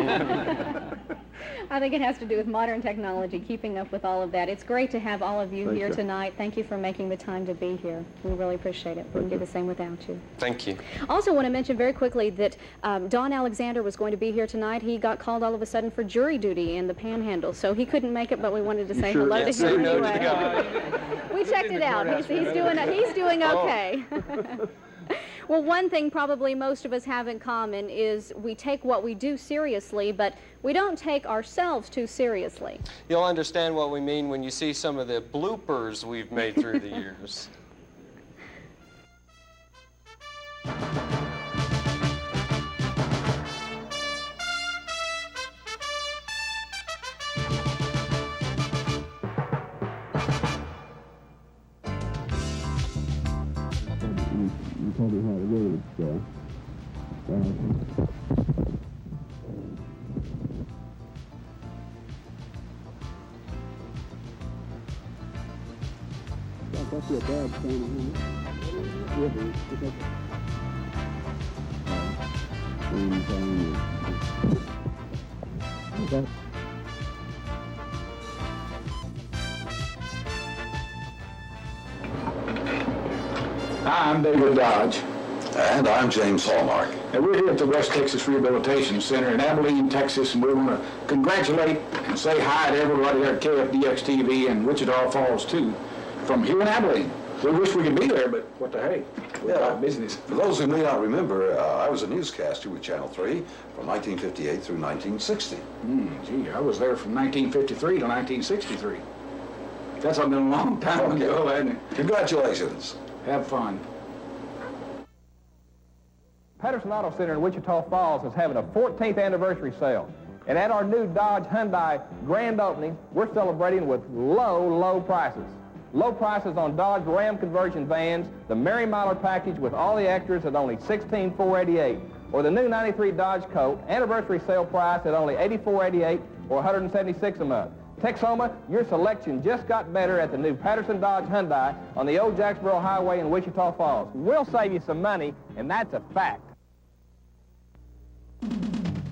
Speaker 2: I think it has to do with modern technology, keeping up with all of that. It's great to have all of you here tonight. Thank you for making the time to be here. We really appreciate it. We wouldn't do the same without you.
Speaker 3: Thank you.
Speaker 2: Also want to mention very quickly that Don Alexander was going to be here tonight. He got called all of a sudden for jury duty in the Panhandle, so he couldn't make it, but we wanted to say hello to him anyway. We checked it out. He's doing okay. Well, one thing probably most of us have in common is we take what we do seriously, but we don't take ourselves too seriously.
Speaker 3: You'll understand what we mean when you see some of the bloopers we've made through the years.
Speaker 11: Probably how the roads go. That's your bad thing, okay.
Speaker 13: I'm David Dodge.
Speaker 14: And I'm James Hallmark.
Speaker 13: And we're here at the West Texas Rehabilitation Center in Abilene, Texas, and we want to congratulate and say hi to everybody there at KFDX TV and Wichita Falls, too, from here in Abilene. We wish we could be there, but what the heck? We've got business.
Speaker 14: For those who may not remember, I was a newscaster with Channel 3 from 1958 through 1960.
Speaker 13: Gee, I was there from 1953 to 1963. That's been a long time ago, hasn't it?
Speaker 14: Congratulations.
Speaker 13: Have fun.
Speaker 8: Patterson Auto Center in Wichita Falls is having a 14th anniversary sale. And at our new Dodge Hyundai grand opening, we're celebrating with low prices. Low prices on Dodge Ram conversion vans, the Mary Miler package with all the extras at only $16,488, or the new 93 Dodge Colt, anniversary sale price at only $84.88 or $176 a month. Texoma, your selection just got better at the new Patterson Dodge Hyundai on the old Jacksboro Highway in Wichita Falls. We'll save you some money, and that's a fact.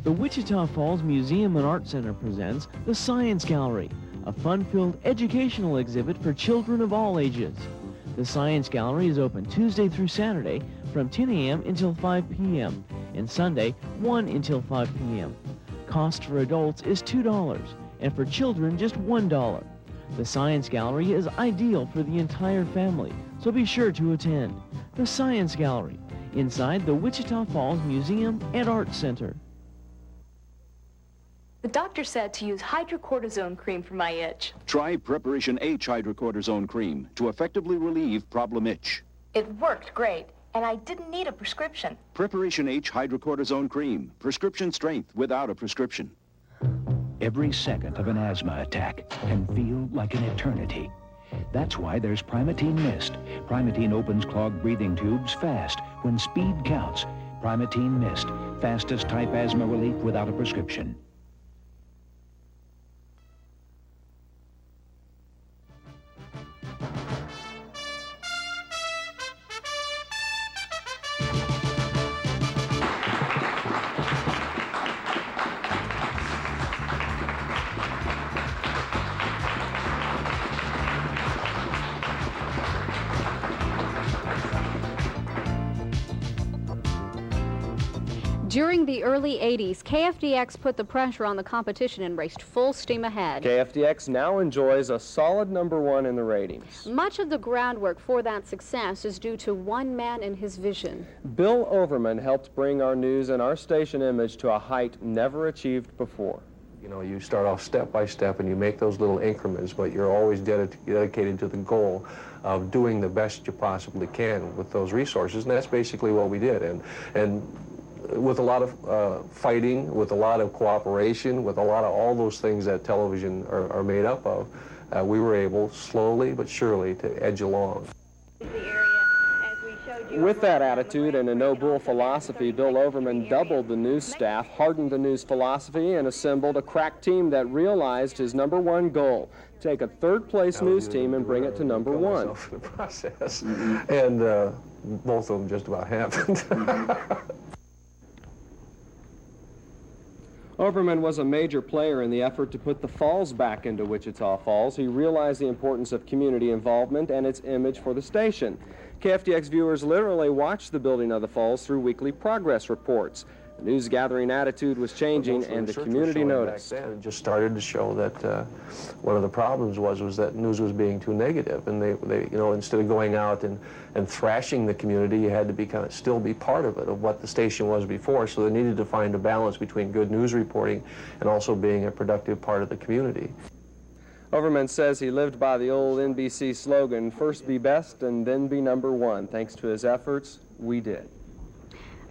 Speaker 15: The Wichita Falls Museum and Art Center presents the Science Gallery, a fun-filled educational exhibit for children of all ages. The Science Gallery is open Tuesday through Saturday from 10 a.m. until 5 p.m. and Sunday 1 until 5 p.m. Cost for adults is $2 and for children just $1. The Science Gallery is ideal for the entire family, so be sure to attend. The Science Gallery, inside the Wichita Falls Museum and Art Center.
Speaker 16: The doctor said to use hydrocortisone cream for my itch.
Speaker 17: Try Preparation H hydrocortisone cream to effectively relieve problem itch.
Speaker 16: It worked great, and I didn't need a prescription.
Speaker 17: Preparation H hydrocortisone cream, prescription strength without a prescription.
Speaker 28: Every second of an asthma attack can feel like an eternity. That's why there's Primatene Mist. Primatene opens clogged breathing tubes fast when speed counts. Primatene Mist, fastest type asthma relief without a prescription.
Speaker 2: During the early 80s, KFDX put the pressure on the competition and raced full steam ahead.
Speaker 3: KFDX now enjoys a solid #1 in the ratings.
Speaker 2: Much of the groundwork for that success is due to one man and his vision.
Speaker 3: Bill Overman helped bring our news and our station image to a height never achieved before.
Speaker 7: You know, you start off step by step and you make those little increments, but you're always dedicated to the goal of doing the best you possibly can with those resources, and that's basically what we did. And with a lot of fighting, with a lot of cooperation, with a lot of all those things that television are made up of, we were able, slowly but surely, to edge along.
Speaker 3: With that attitude and a no-bull philosophy, Bill Overman doubled the news staff, hardened the news philosophy, and assembled a crack team that realized his #1 goal: take a third-place news team and bring it to #1.
Speaker 7: In the process, and both of them just about happened.
Speaker 3: Overman was a major player in the effort to put the Falls back into Wichita Falls. He realized the importance of community involvement and its image for the station. KFDX viewers literally watched the building of the Falls through weekly progress reports. The news-gathering attitude was changing, and the community noticed.
Speaker 7: Back then, it just started to show that one of the problems was that news was being too negative, and they you know, instead of going out and thrashing the community, you had to still be part of it, of what the station was before. So they needed to find a balance between good news reporting and also being a productive part of the community.
Speaker 3: Overman says he lived by the old NBC slogan, "First be best and then be #1." Thanks to his efforts, we did.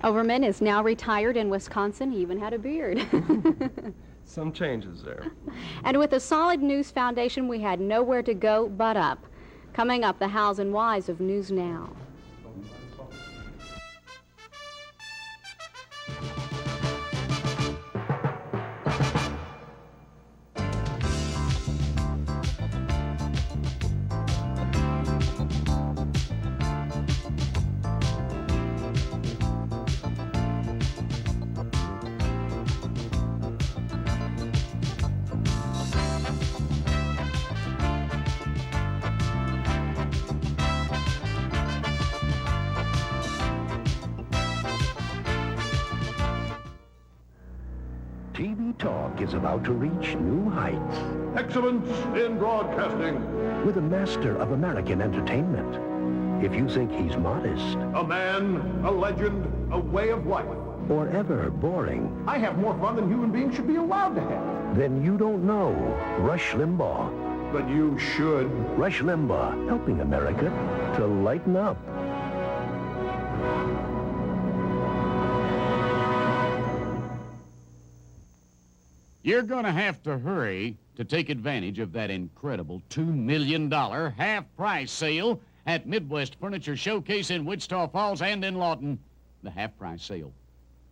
Speaker 2: Overman is now retired in Wisconsin. He even had a beard.
Speaker 3: Some changes there.
Speaker 2: And with a solid news foundation, we had nowhere to go but up. Coming up, the hows and whys of News Now.
Speaker 28: TV talk is about to reach new heights.
Speaker 1: Excellence in broadcasting.
Speaker 28: With a master of American entertainment. If you think he's modest,
Speaker 1: A man, a legend, a way of life.
Speaker 28: or ever boring,
Speaker 6: I have more fun than human beings should be allowed to have.
Speaker 28: then you don't know Rush Limbaugh.
Speaker 6: But you should.
Speaker 28: Rush Limbaugh, helping America to lighten up.
Speaker 12: You're going to have to hurry to take advantage of that incredible $2 million half-price sale at Midwest Furniture Showcase in Wichita Falls and in Lawton. The half-price sale.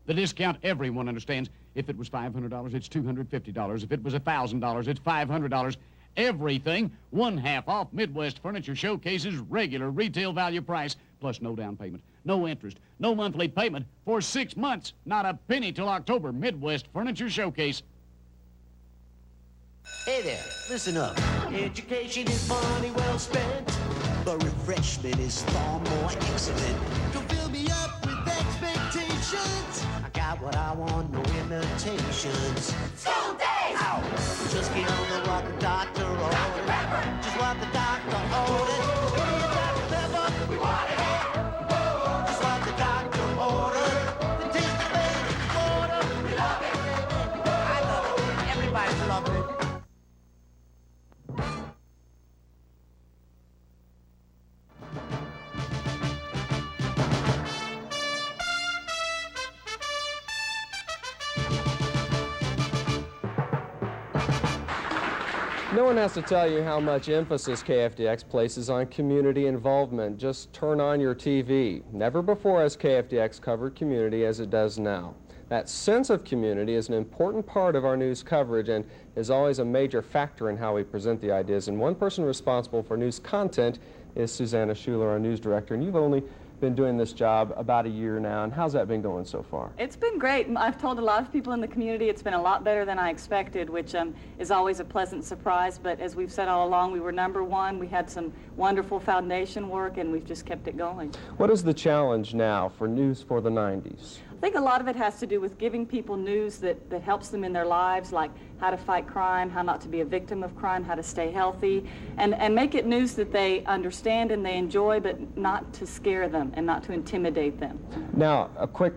Speaker 12: The discount everyone understands. If it was $500, it's $250. If it was $1,000, it's $500. Everything, 1/2 off Midwest Furniture Showcase's regular retail value price, plus no down payment, no interest, no monthly payment for 6 months. Not a penny till October. Midwest Furniture Showcase.
Speaker 18: Hey there, listen up. Education is money well spent, but refreshment is far more excellent. Don't fill me up with expectations. I got what I want, no imitations. School days! Ow! Just get on what the doctor ordered. Just what the doctor ordered. Hey, Dr. Pepper, we want it here. Just what the doctor ordered. The taste of baby water. We love it. I love it. Everybody's loving it.
Speaker 3: No one has to tell you how much emphasis KFDX places on community involvement. Just turn on your TV. Never before has KFDX covered community as it does now. That sense of community is an important part of our news coverage and is always a major factor in how we present the ideas. And one person responsible for news content is Susanna Schuler, our news director. And you've only been doing this job about a year now, and how's that been going so far?
Speaker 19: It's been great. I've told a lot of people in the community it's been a lot better than I expected, which is always a pleasant surprise, but as we've said all along, we were #1. We had some wonderful foundation work, and we've just kept it going.
Speaker 3: What is the challenge now for News for the 90s?
Speaker 19: I think a lot of it has to do with giving people news that helps them in their lives, like how to fight crime, how not to be a victim of crime, how to stay healthy, and make it news that they understand and they enjoy, but not to scare them and not to intimidate them.
Speaker 3: Now, a quick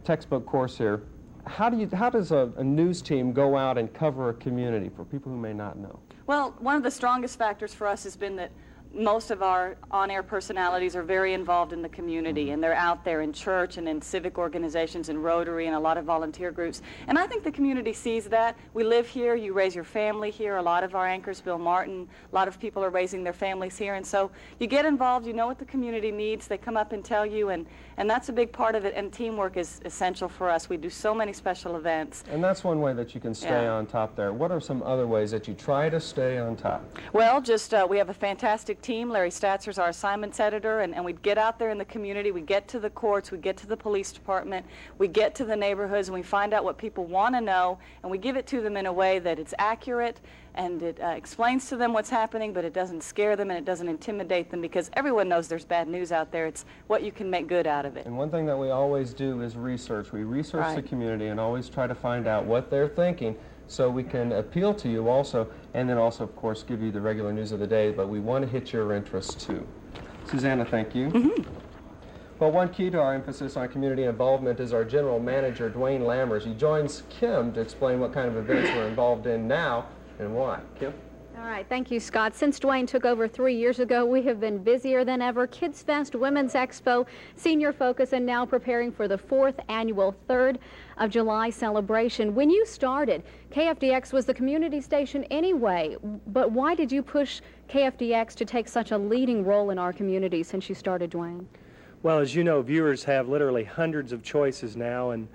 Speaker 3: textbook course here. How does a news team go out and cover a community for people who may not know?
Speaker 19: Well, one of the strongest factors for us has been that most of our on-air personalities are very involved in the community, and they're out there in church and in civic organizations and Rotary and a lot of volunteer groups. And I think the community sees that. We live here, you raise your family here. A lot of our anchors, Bill Martin, a lot of people are raising their families here. And so you get involved, you know what the community needs, they come up and tell you, and that's a big part of it. And teamwork is essential for us. We do so many special events.
Speaker 3: And that's one way that you can stay on top there. What are some other ways that you try to stay on top?
Speaker 19: Well, just we have a fantastic team. Larry Statzer's our assignments editor, and we get out there in the community, we get to the courts, we get to the police department, we get to the neighborhoods, and we find out what people want to know, and we give it to them in a way that it's accurate, and it explains to them what's happening, but it doesn't scare them and it doesn't intimidate them, because everyone knows there's bad news out there. It's what you can make good out of it.
Speaker 3: And one thing that we always do is research. We research the community and always try to find out what they're thinking, so we can appeal to you also, and then also, of course, give you the regular news of the day, but we want to hit your interests too. Susanna, thank you. Well, one key to our emphasis on community involvement is our general manager, Dwayne Lammers. He joins Kim to explain what kind of events we're involved in now and why. Kim?
Speaker 2: All right, thank you, Scott. Since Dwayne took over 3 years ago, we have been busier than ever. Kids Fest, Women's Expo, Senior Focus, and now preparing for the 4th annual 3rd of July celebration. When you started, KFDX was the community station anyway, but why did you push KFDX to take such a leading role in our community since you started, Dwayne?
Speaker 20: Well, as you know, viewers have literally hundreds of choices now, and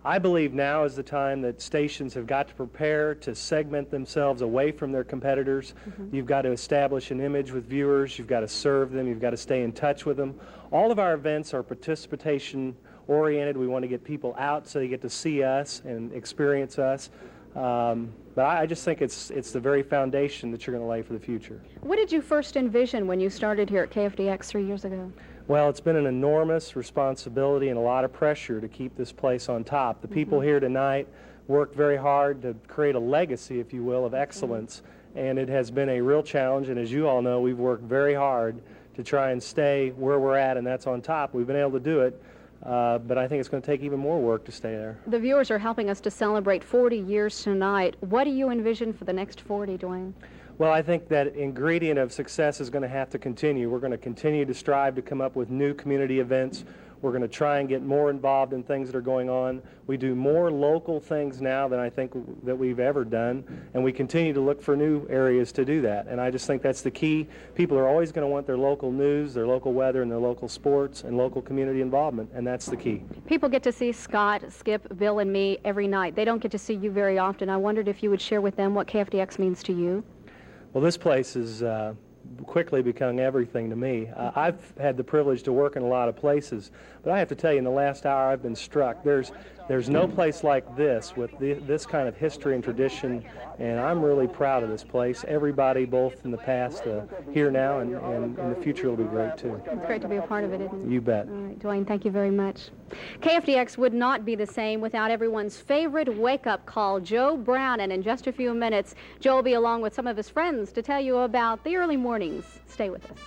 Speaker 20: I believe now is the time that stations have got to prepare to segment themselves away from their competitors. You've got to establish an image with viewers, you've got to serve them, you've got to stay in touch with them. All of our events are participation oriented. We want to get people out so they get to see us and experience us. But I just think it's the very foundation that you're going to lay for the future.
Speaker 2: What did you first envision when you started here at KFDX 3 years ago?
Speaker 20: Well, it's been an enormous responsibility and a lot of pressure to keep this place on top. The people here tonight worked very hard to create a legacy, if you will, of excellence, and it has been a real challenge, and as you all know, we've worked very hard to try and stay where we're at, and that's on top. We've been able to do it, but I think it's going to take even more work to stay there.
Speaker 2: The viewers are helping us to celebrate 40 years tonight. What do you envision for the next 40, Dwayne?
Speaker 20: Well, I think that ingredient of success is going to have to continue. We're going to continue to strive to come up with new community events. We're going to try and get more involved in things that are going on. We do more local things now than I think that we've ever done, and we continue to look for new areas to do that. And I just think that's the key. People are always going to want their local news, their local weather, and their local sports and local community involvement, and that's the key.
Speaker 2: People get to see Scott, Skip, Bill, and me every night. They don't get to see you very often. I wondered if you would share with them what KFDX means to you.
Speaker 20: Well, this place is quickly becoming everything to me. I've had the privilege to work in a lot of places, but I have to tell you, in the last hour I've been struck. There's no place like this with this kind of history and tradition, and I'm really proud of this place. Everybody, both in the past, here now, and in the future will be great too.
Speaker 2: It's great to be a part of it, isn't it?
Speaker 20: You bet.
Speaker 2: All right, Dwayne, thank you very much. KFDX would not be the same without everyone's favorite wake-up call, Joe Brown, and in just a few minutes, Joe will be along with some of his friends to tell you about the early mornings. Stay with us.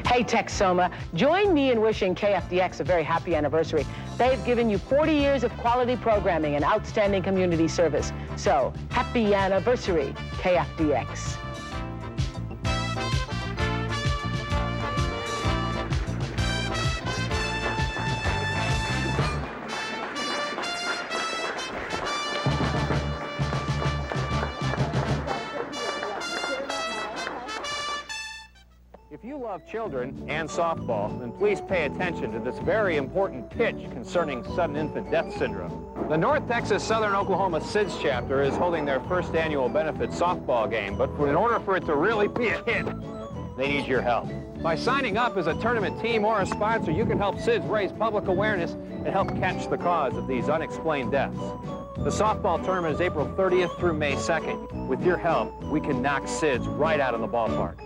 Speaker 21: Hey, Texoma, join me in wishing KFDX a very happy anniversary. They've given you 40 years of quality programming and outstanding community service. So, happy anniversary, KFDX.
Speaker 22: If you love children and softball, then please pay attention to this very important pitch concerning sudden infant death syndrome. The North Texas Southern Oklahoma SIDS chapter is holding their first annual benefit softball game, but in order for it to really be a hit, they need your help. By signing up as a tournament team or a sponsor, you can help SIDS raise public awareness and help catch the cause of these unexplained deaths. The softball tournament is April 30th through May 2nd. With your help, we can knock SIDS right out of the ballpark.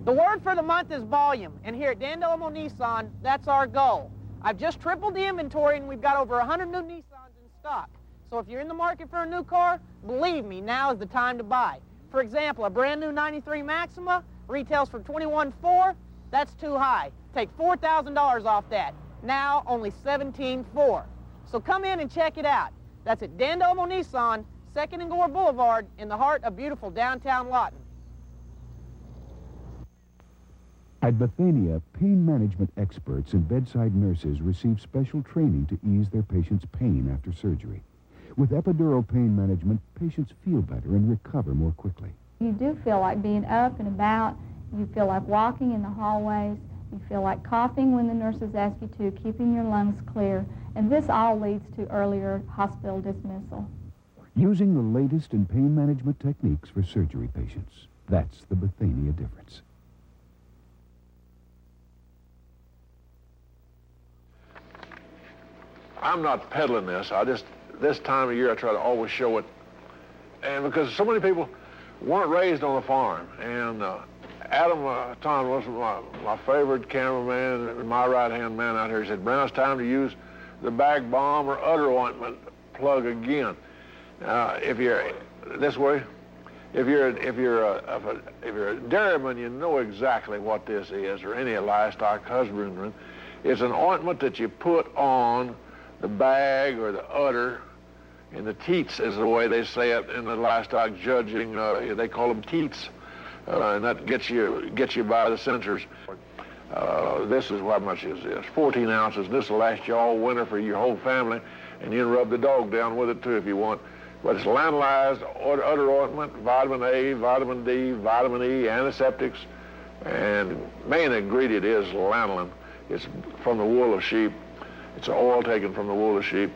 Speaker 4: The word for the month is volume, and here at Dan Delamo Nissan, that's our goal. I've just tripled the inventory, and we've got over 100 new Nissans in stock. So if you're in the market for a new car, believe me, now is the time to buy. For example, a brand new 93 Maxima retails for $21,400. That's too high. Take $4,000 off that. Now only $17,400. So come in and check it out. That's at Dan Delamo Nissan, 2nd and Gore Boulevard, in the heart of beautiful downtown Lawton.
Speaker 28: At Bethania, pain management experts and bedside nurses receive special training to ease their patients' pain after surgery. With epidural pain management, patients feel better and recover more quickly.
Speaker 5: You do feel like being up and about. You feel like walking in the hallways. You feel like coughing when the nurses ask you to, keeping your lungs clear. And this all leads to earlier hospital dismissal.
Speaker 28: Using the latest in pain management techniques for surgery patients. That's the Bethania difference.
Speaker 9: I'm not peddling this. This time of year, I try to always show it. And because so many people weren't raised on a farm. And Adam Tom was my favorite cameraman and my right-hand man out here. He said, Brown, it's time to use the bag balm or udder ointment plug again. If you're this way, if you're a dairyman, you know exactly what this is, or any livestock husbandman. It's an ointment that you put on the bag or the udder, and the teats is the way they say it in the livestock judging. They call them teats, and that gets you by the censors. This is how much is this? 14 ounces. This will last you all winter for your whole family, and you can rub the dog down with it too if you want. But it's lanolized udder ointment, vitamin A, vitamin D, vitamin E, antiseptics, and main ingredient is lanolin. It's from the wool of sheep. It's oil taken from the wool of sheep,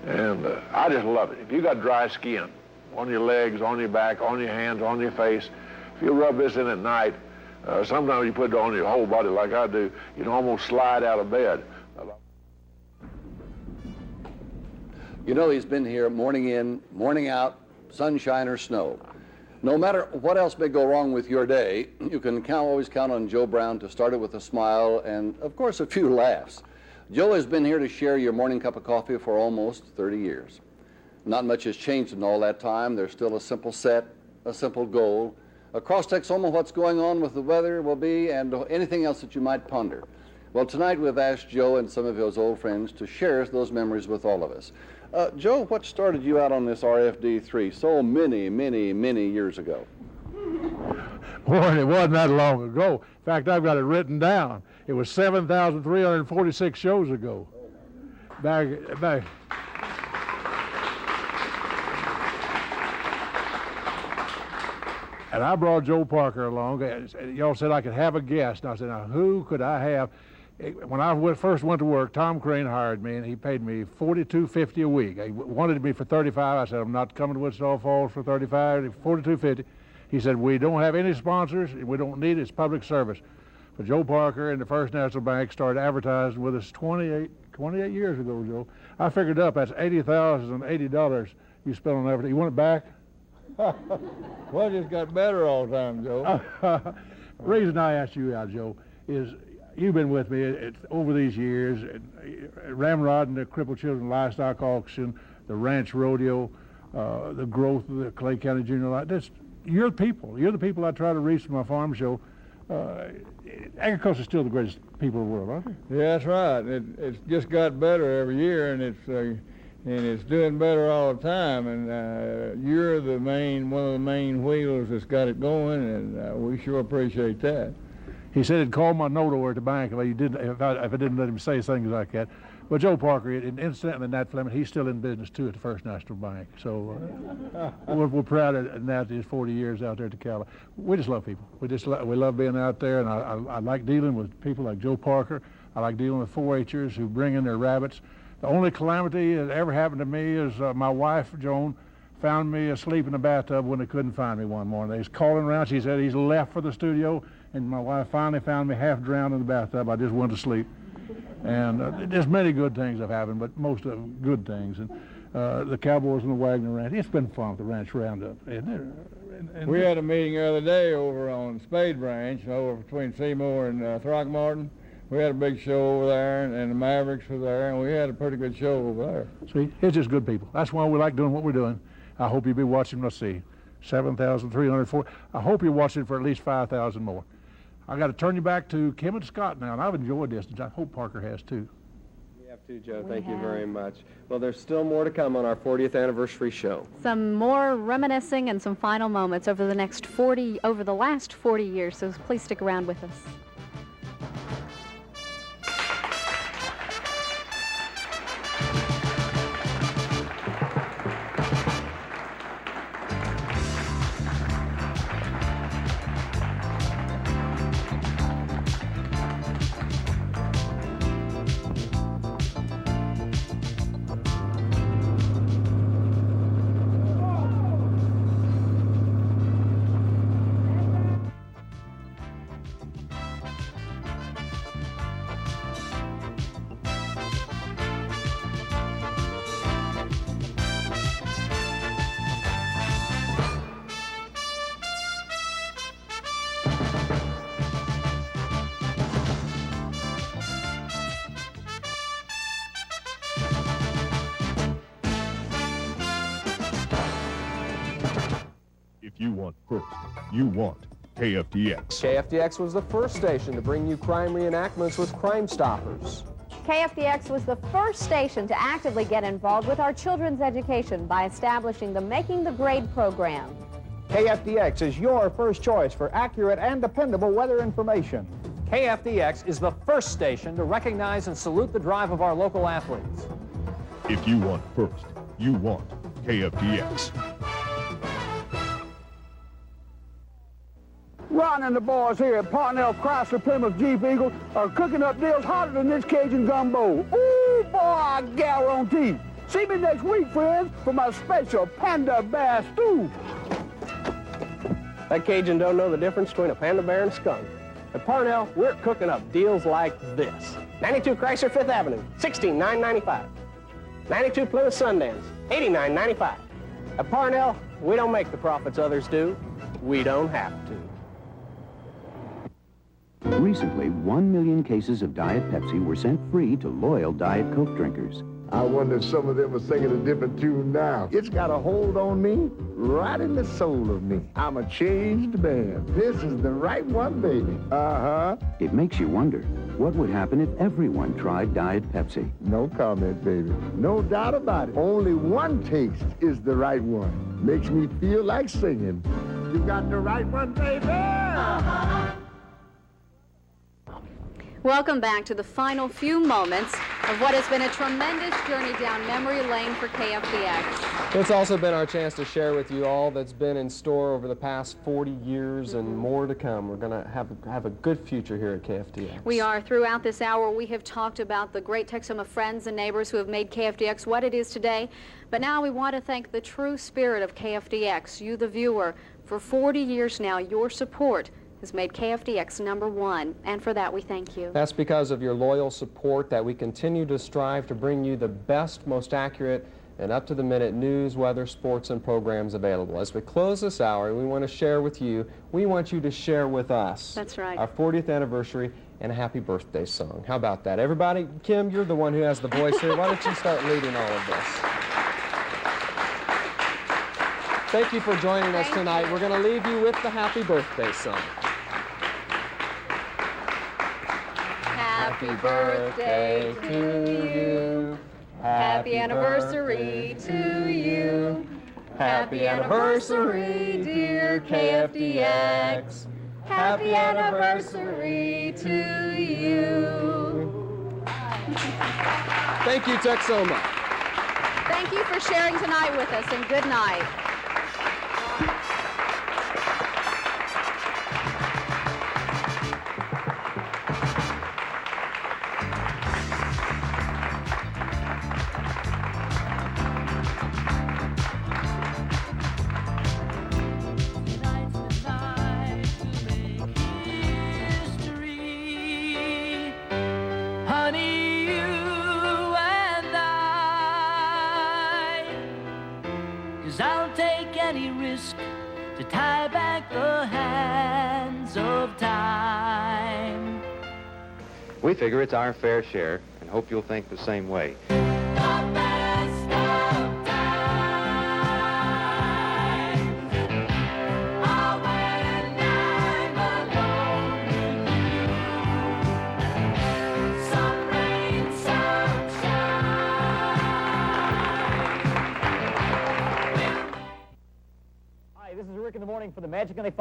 Speaker 9: and I just love it. If you got dry skin on your legs, on your back, on your hands, on your face, if you rub this in at night, sometimes you put it on your whole body like I do, you can almost slide out of bed.
Speaker 23: You know he's been here morning in, morning out, sunshine or snow. No matter what else may go wrong with your day, you can always count on Joe Brown to start it with a smile and, of course, a few laughs. Joe has been here to share your morning cup of coffee for almost 30 years. Not much has changed in all that time. There's still a simple set, a simple goal. Across Texoma, what's going on with the weather will be, and anything else that you might ponder. Well, tonight we've asked Joe and some of his old friends to share those memories with all of us. Joe, what started you out on this RFD3 so many, many, many years ago?
Speaker 24: Boy, it wasn't that long ago. In fact, I've got it written down. It was 7,346 shows ago. Back. And I brought Joe Parker along. Y'all said I could have a guest. And I said, now, who could I have? When I first went to work, Tom Crane hired me, and he paid me $42.50 a week. He wanted me for $35. I said, I'm not coming to Wichita Falls for $35, $42.50. He said, we don't have any sponsors. We don't need it. It's public service. But Joe Parker and the First National Bank started advertising with us 28 years ago, Joe. I figured up that's $80,080 you spent on everything. You want it back?
Speaker 25: Well, it just got better all the time, Joe.
Speaker 24: The reason I asked you out, Joe, is you've been with me over these years, Ramrod and the Crippled Children Livestock Auction, the Ranch Rodeo, the growth of the Clay County Junior Life. You're the people. You're the people I try to reach with my farm show. Agriculture is still the greatest people in the world, aren't they?
Speaker 25: Yeah, that's right. It's just got better every year, and it's doing better all the time. And you're one of the main wheels that's got it going, and we sure appreciate that.
Speaker 24: He said he'd call my note over at the bank if I didn't let him say things like that. But Joe Parker, and incidentally, Nat Fleming, he's still in business too at the First National Bank. So we're proud of Nat his 40 years out there at Ocala. We just love people. We love being out there, and I like dealing with people like Joe Parker. I like dealing with 4-H'ers who bring in their rabbits. The only calamity that ever happened to me is my wife, Joan, found me asleep in the bathtub when they couldn't find me one morning. They was calling around. She said he's left for the studio, and my wife finally found me half drowned in the bathtub. I just went to sleep. And there's many good things have happened, but most of them good things. And the Cowboys and the Wagner Ranch, it's been fun at the Ranch Roundup. And
Speaker 25: we had a meeting the other day over on Spade Ranch, over between Seymour and Throckmorton. We had a big show over there, and the Mavericks were there, and we had a pretty good show over there.
Speaker 24: See, it's just good people. That's why we like doing what we're doing. I hope you'll be watching, let's see, 7,304. I hope you're watching for at least 5,000 more. I got to turn you back to Kim and Scott now, and I've enjoyed this, and I hope Parker has too.
Speaker 3: We have too, Joe. Thank you very much. Well, there's still more to come on our 40th anniversary show.
Speaker 2: Some more reminiscing and some final moments over the last 40 years, so please stick around with us.
Speaker 1: If you want first, you want KFDX.
Speaker 3: KFDX was the first station to bring you crime reenactments with Crime Stoppers.
Speaker 2: KFDX was the first station to actively get involved with our children's education by establishing the Making the Grade program.
Speaker 8: KFDX is your first choice for accurate and dependable weather information.
Speaker 22: KFDX is the first station to recognize and salute the drive of our local athletes.
Speaker 1: If you want first, you want KFDX.
Speaker 10: Ron and the boys here at Parnell Chrysler Plymouth Jeep Eagle are cooking up deals hotter than this Cajun gumbo. Ooh, boy, I guarantee. See me next week, friends, for my special Panda Bear stew.
Speaker 11: That Cajun don't know the difference between a panda bear and a skunk. At Parnell, we're cooking up deals like this. 92 Chrysler 5th Avenue, $16,995. 92 Plymouth Sundance, $89.95. At Parnell, we don't make the profits others do. We don't have to.
Speaker 28: Recently, 1 million cases of Diet Pepsi were sent free to loyal Diet Coke drinkers.
Speaker 13: I wonder if some of them are singing a different tune now. It's got a hold on me, right in the soul of me. I'm a changed man. This is the right one, baby. Uh-huh.
Speaker 28: It makes you wonder, what would happen if everyone tried Diet Pepsi?
Speaker 13: No comment, baby. No doubt about it. Only one taste is the right one. Makes me feel like singing. You got the right one, baby! Uh-huh.
Speaker 2: Welcome back to the final few moments of what has been a tremendous journey down memory lane for KFDX.
Speaker 3: It's also been our chance to share with you all that's been in store over the past 40 years and more to come. We're going to have a good future here at KFDX.
Speaker 2: We are. Throughout this hour, we have talked about the great Texoma friends and neighbors who have made KFDX what it is today. But now we want to thank the true spirit of KFDX, you the viewer. For 40 years now, your support has made KFDX #1, and for that we thank you.
Speaker 3: That's because of your loyal support that we continue to strive to bring you the best, most accurate, and up-to-the-minute news, weather, sports, and programs available. As we close this hour, we want to share with you, we want you to share with us.
Speaker 2: That's right.
Speaker 3: Our 40th anniversary and a happy birthday song. How about that? Everybody, Kim, you're the one who has the voice here. Why don't you start leading all of this? Thank you for joining us tonight. We're going to leave you with the happy birthday song.
Speaker 2: Happy birthday to you. Happy anniversary to you. Happy anniversary, dear KFDX. Happy anniversary to you.
Speaker 3: Thank you, Texoma.
Speaker 2: Thank you for sharing tonight with us, and good night.
Speaker 6: task to tie back the hands of time.
Speaker 7: We figure it's our fair share and hope you'll think the same way.
Speaker 14: This is Rick in the Morning for the Magic 95.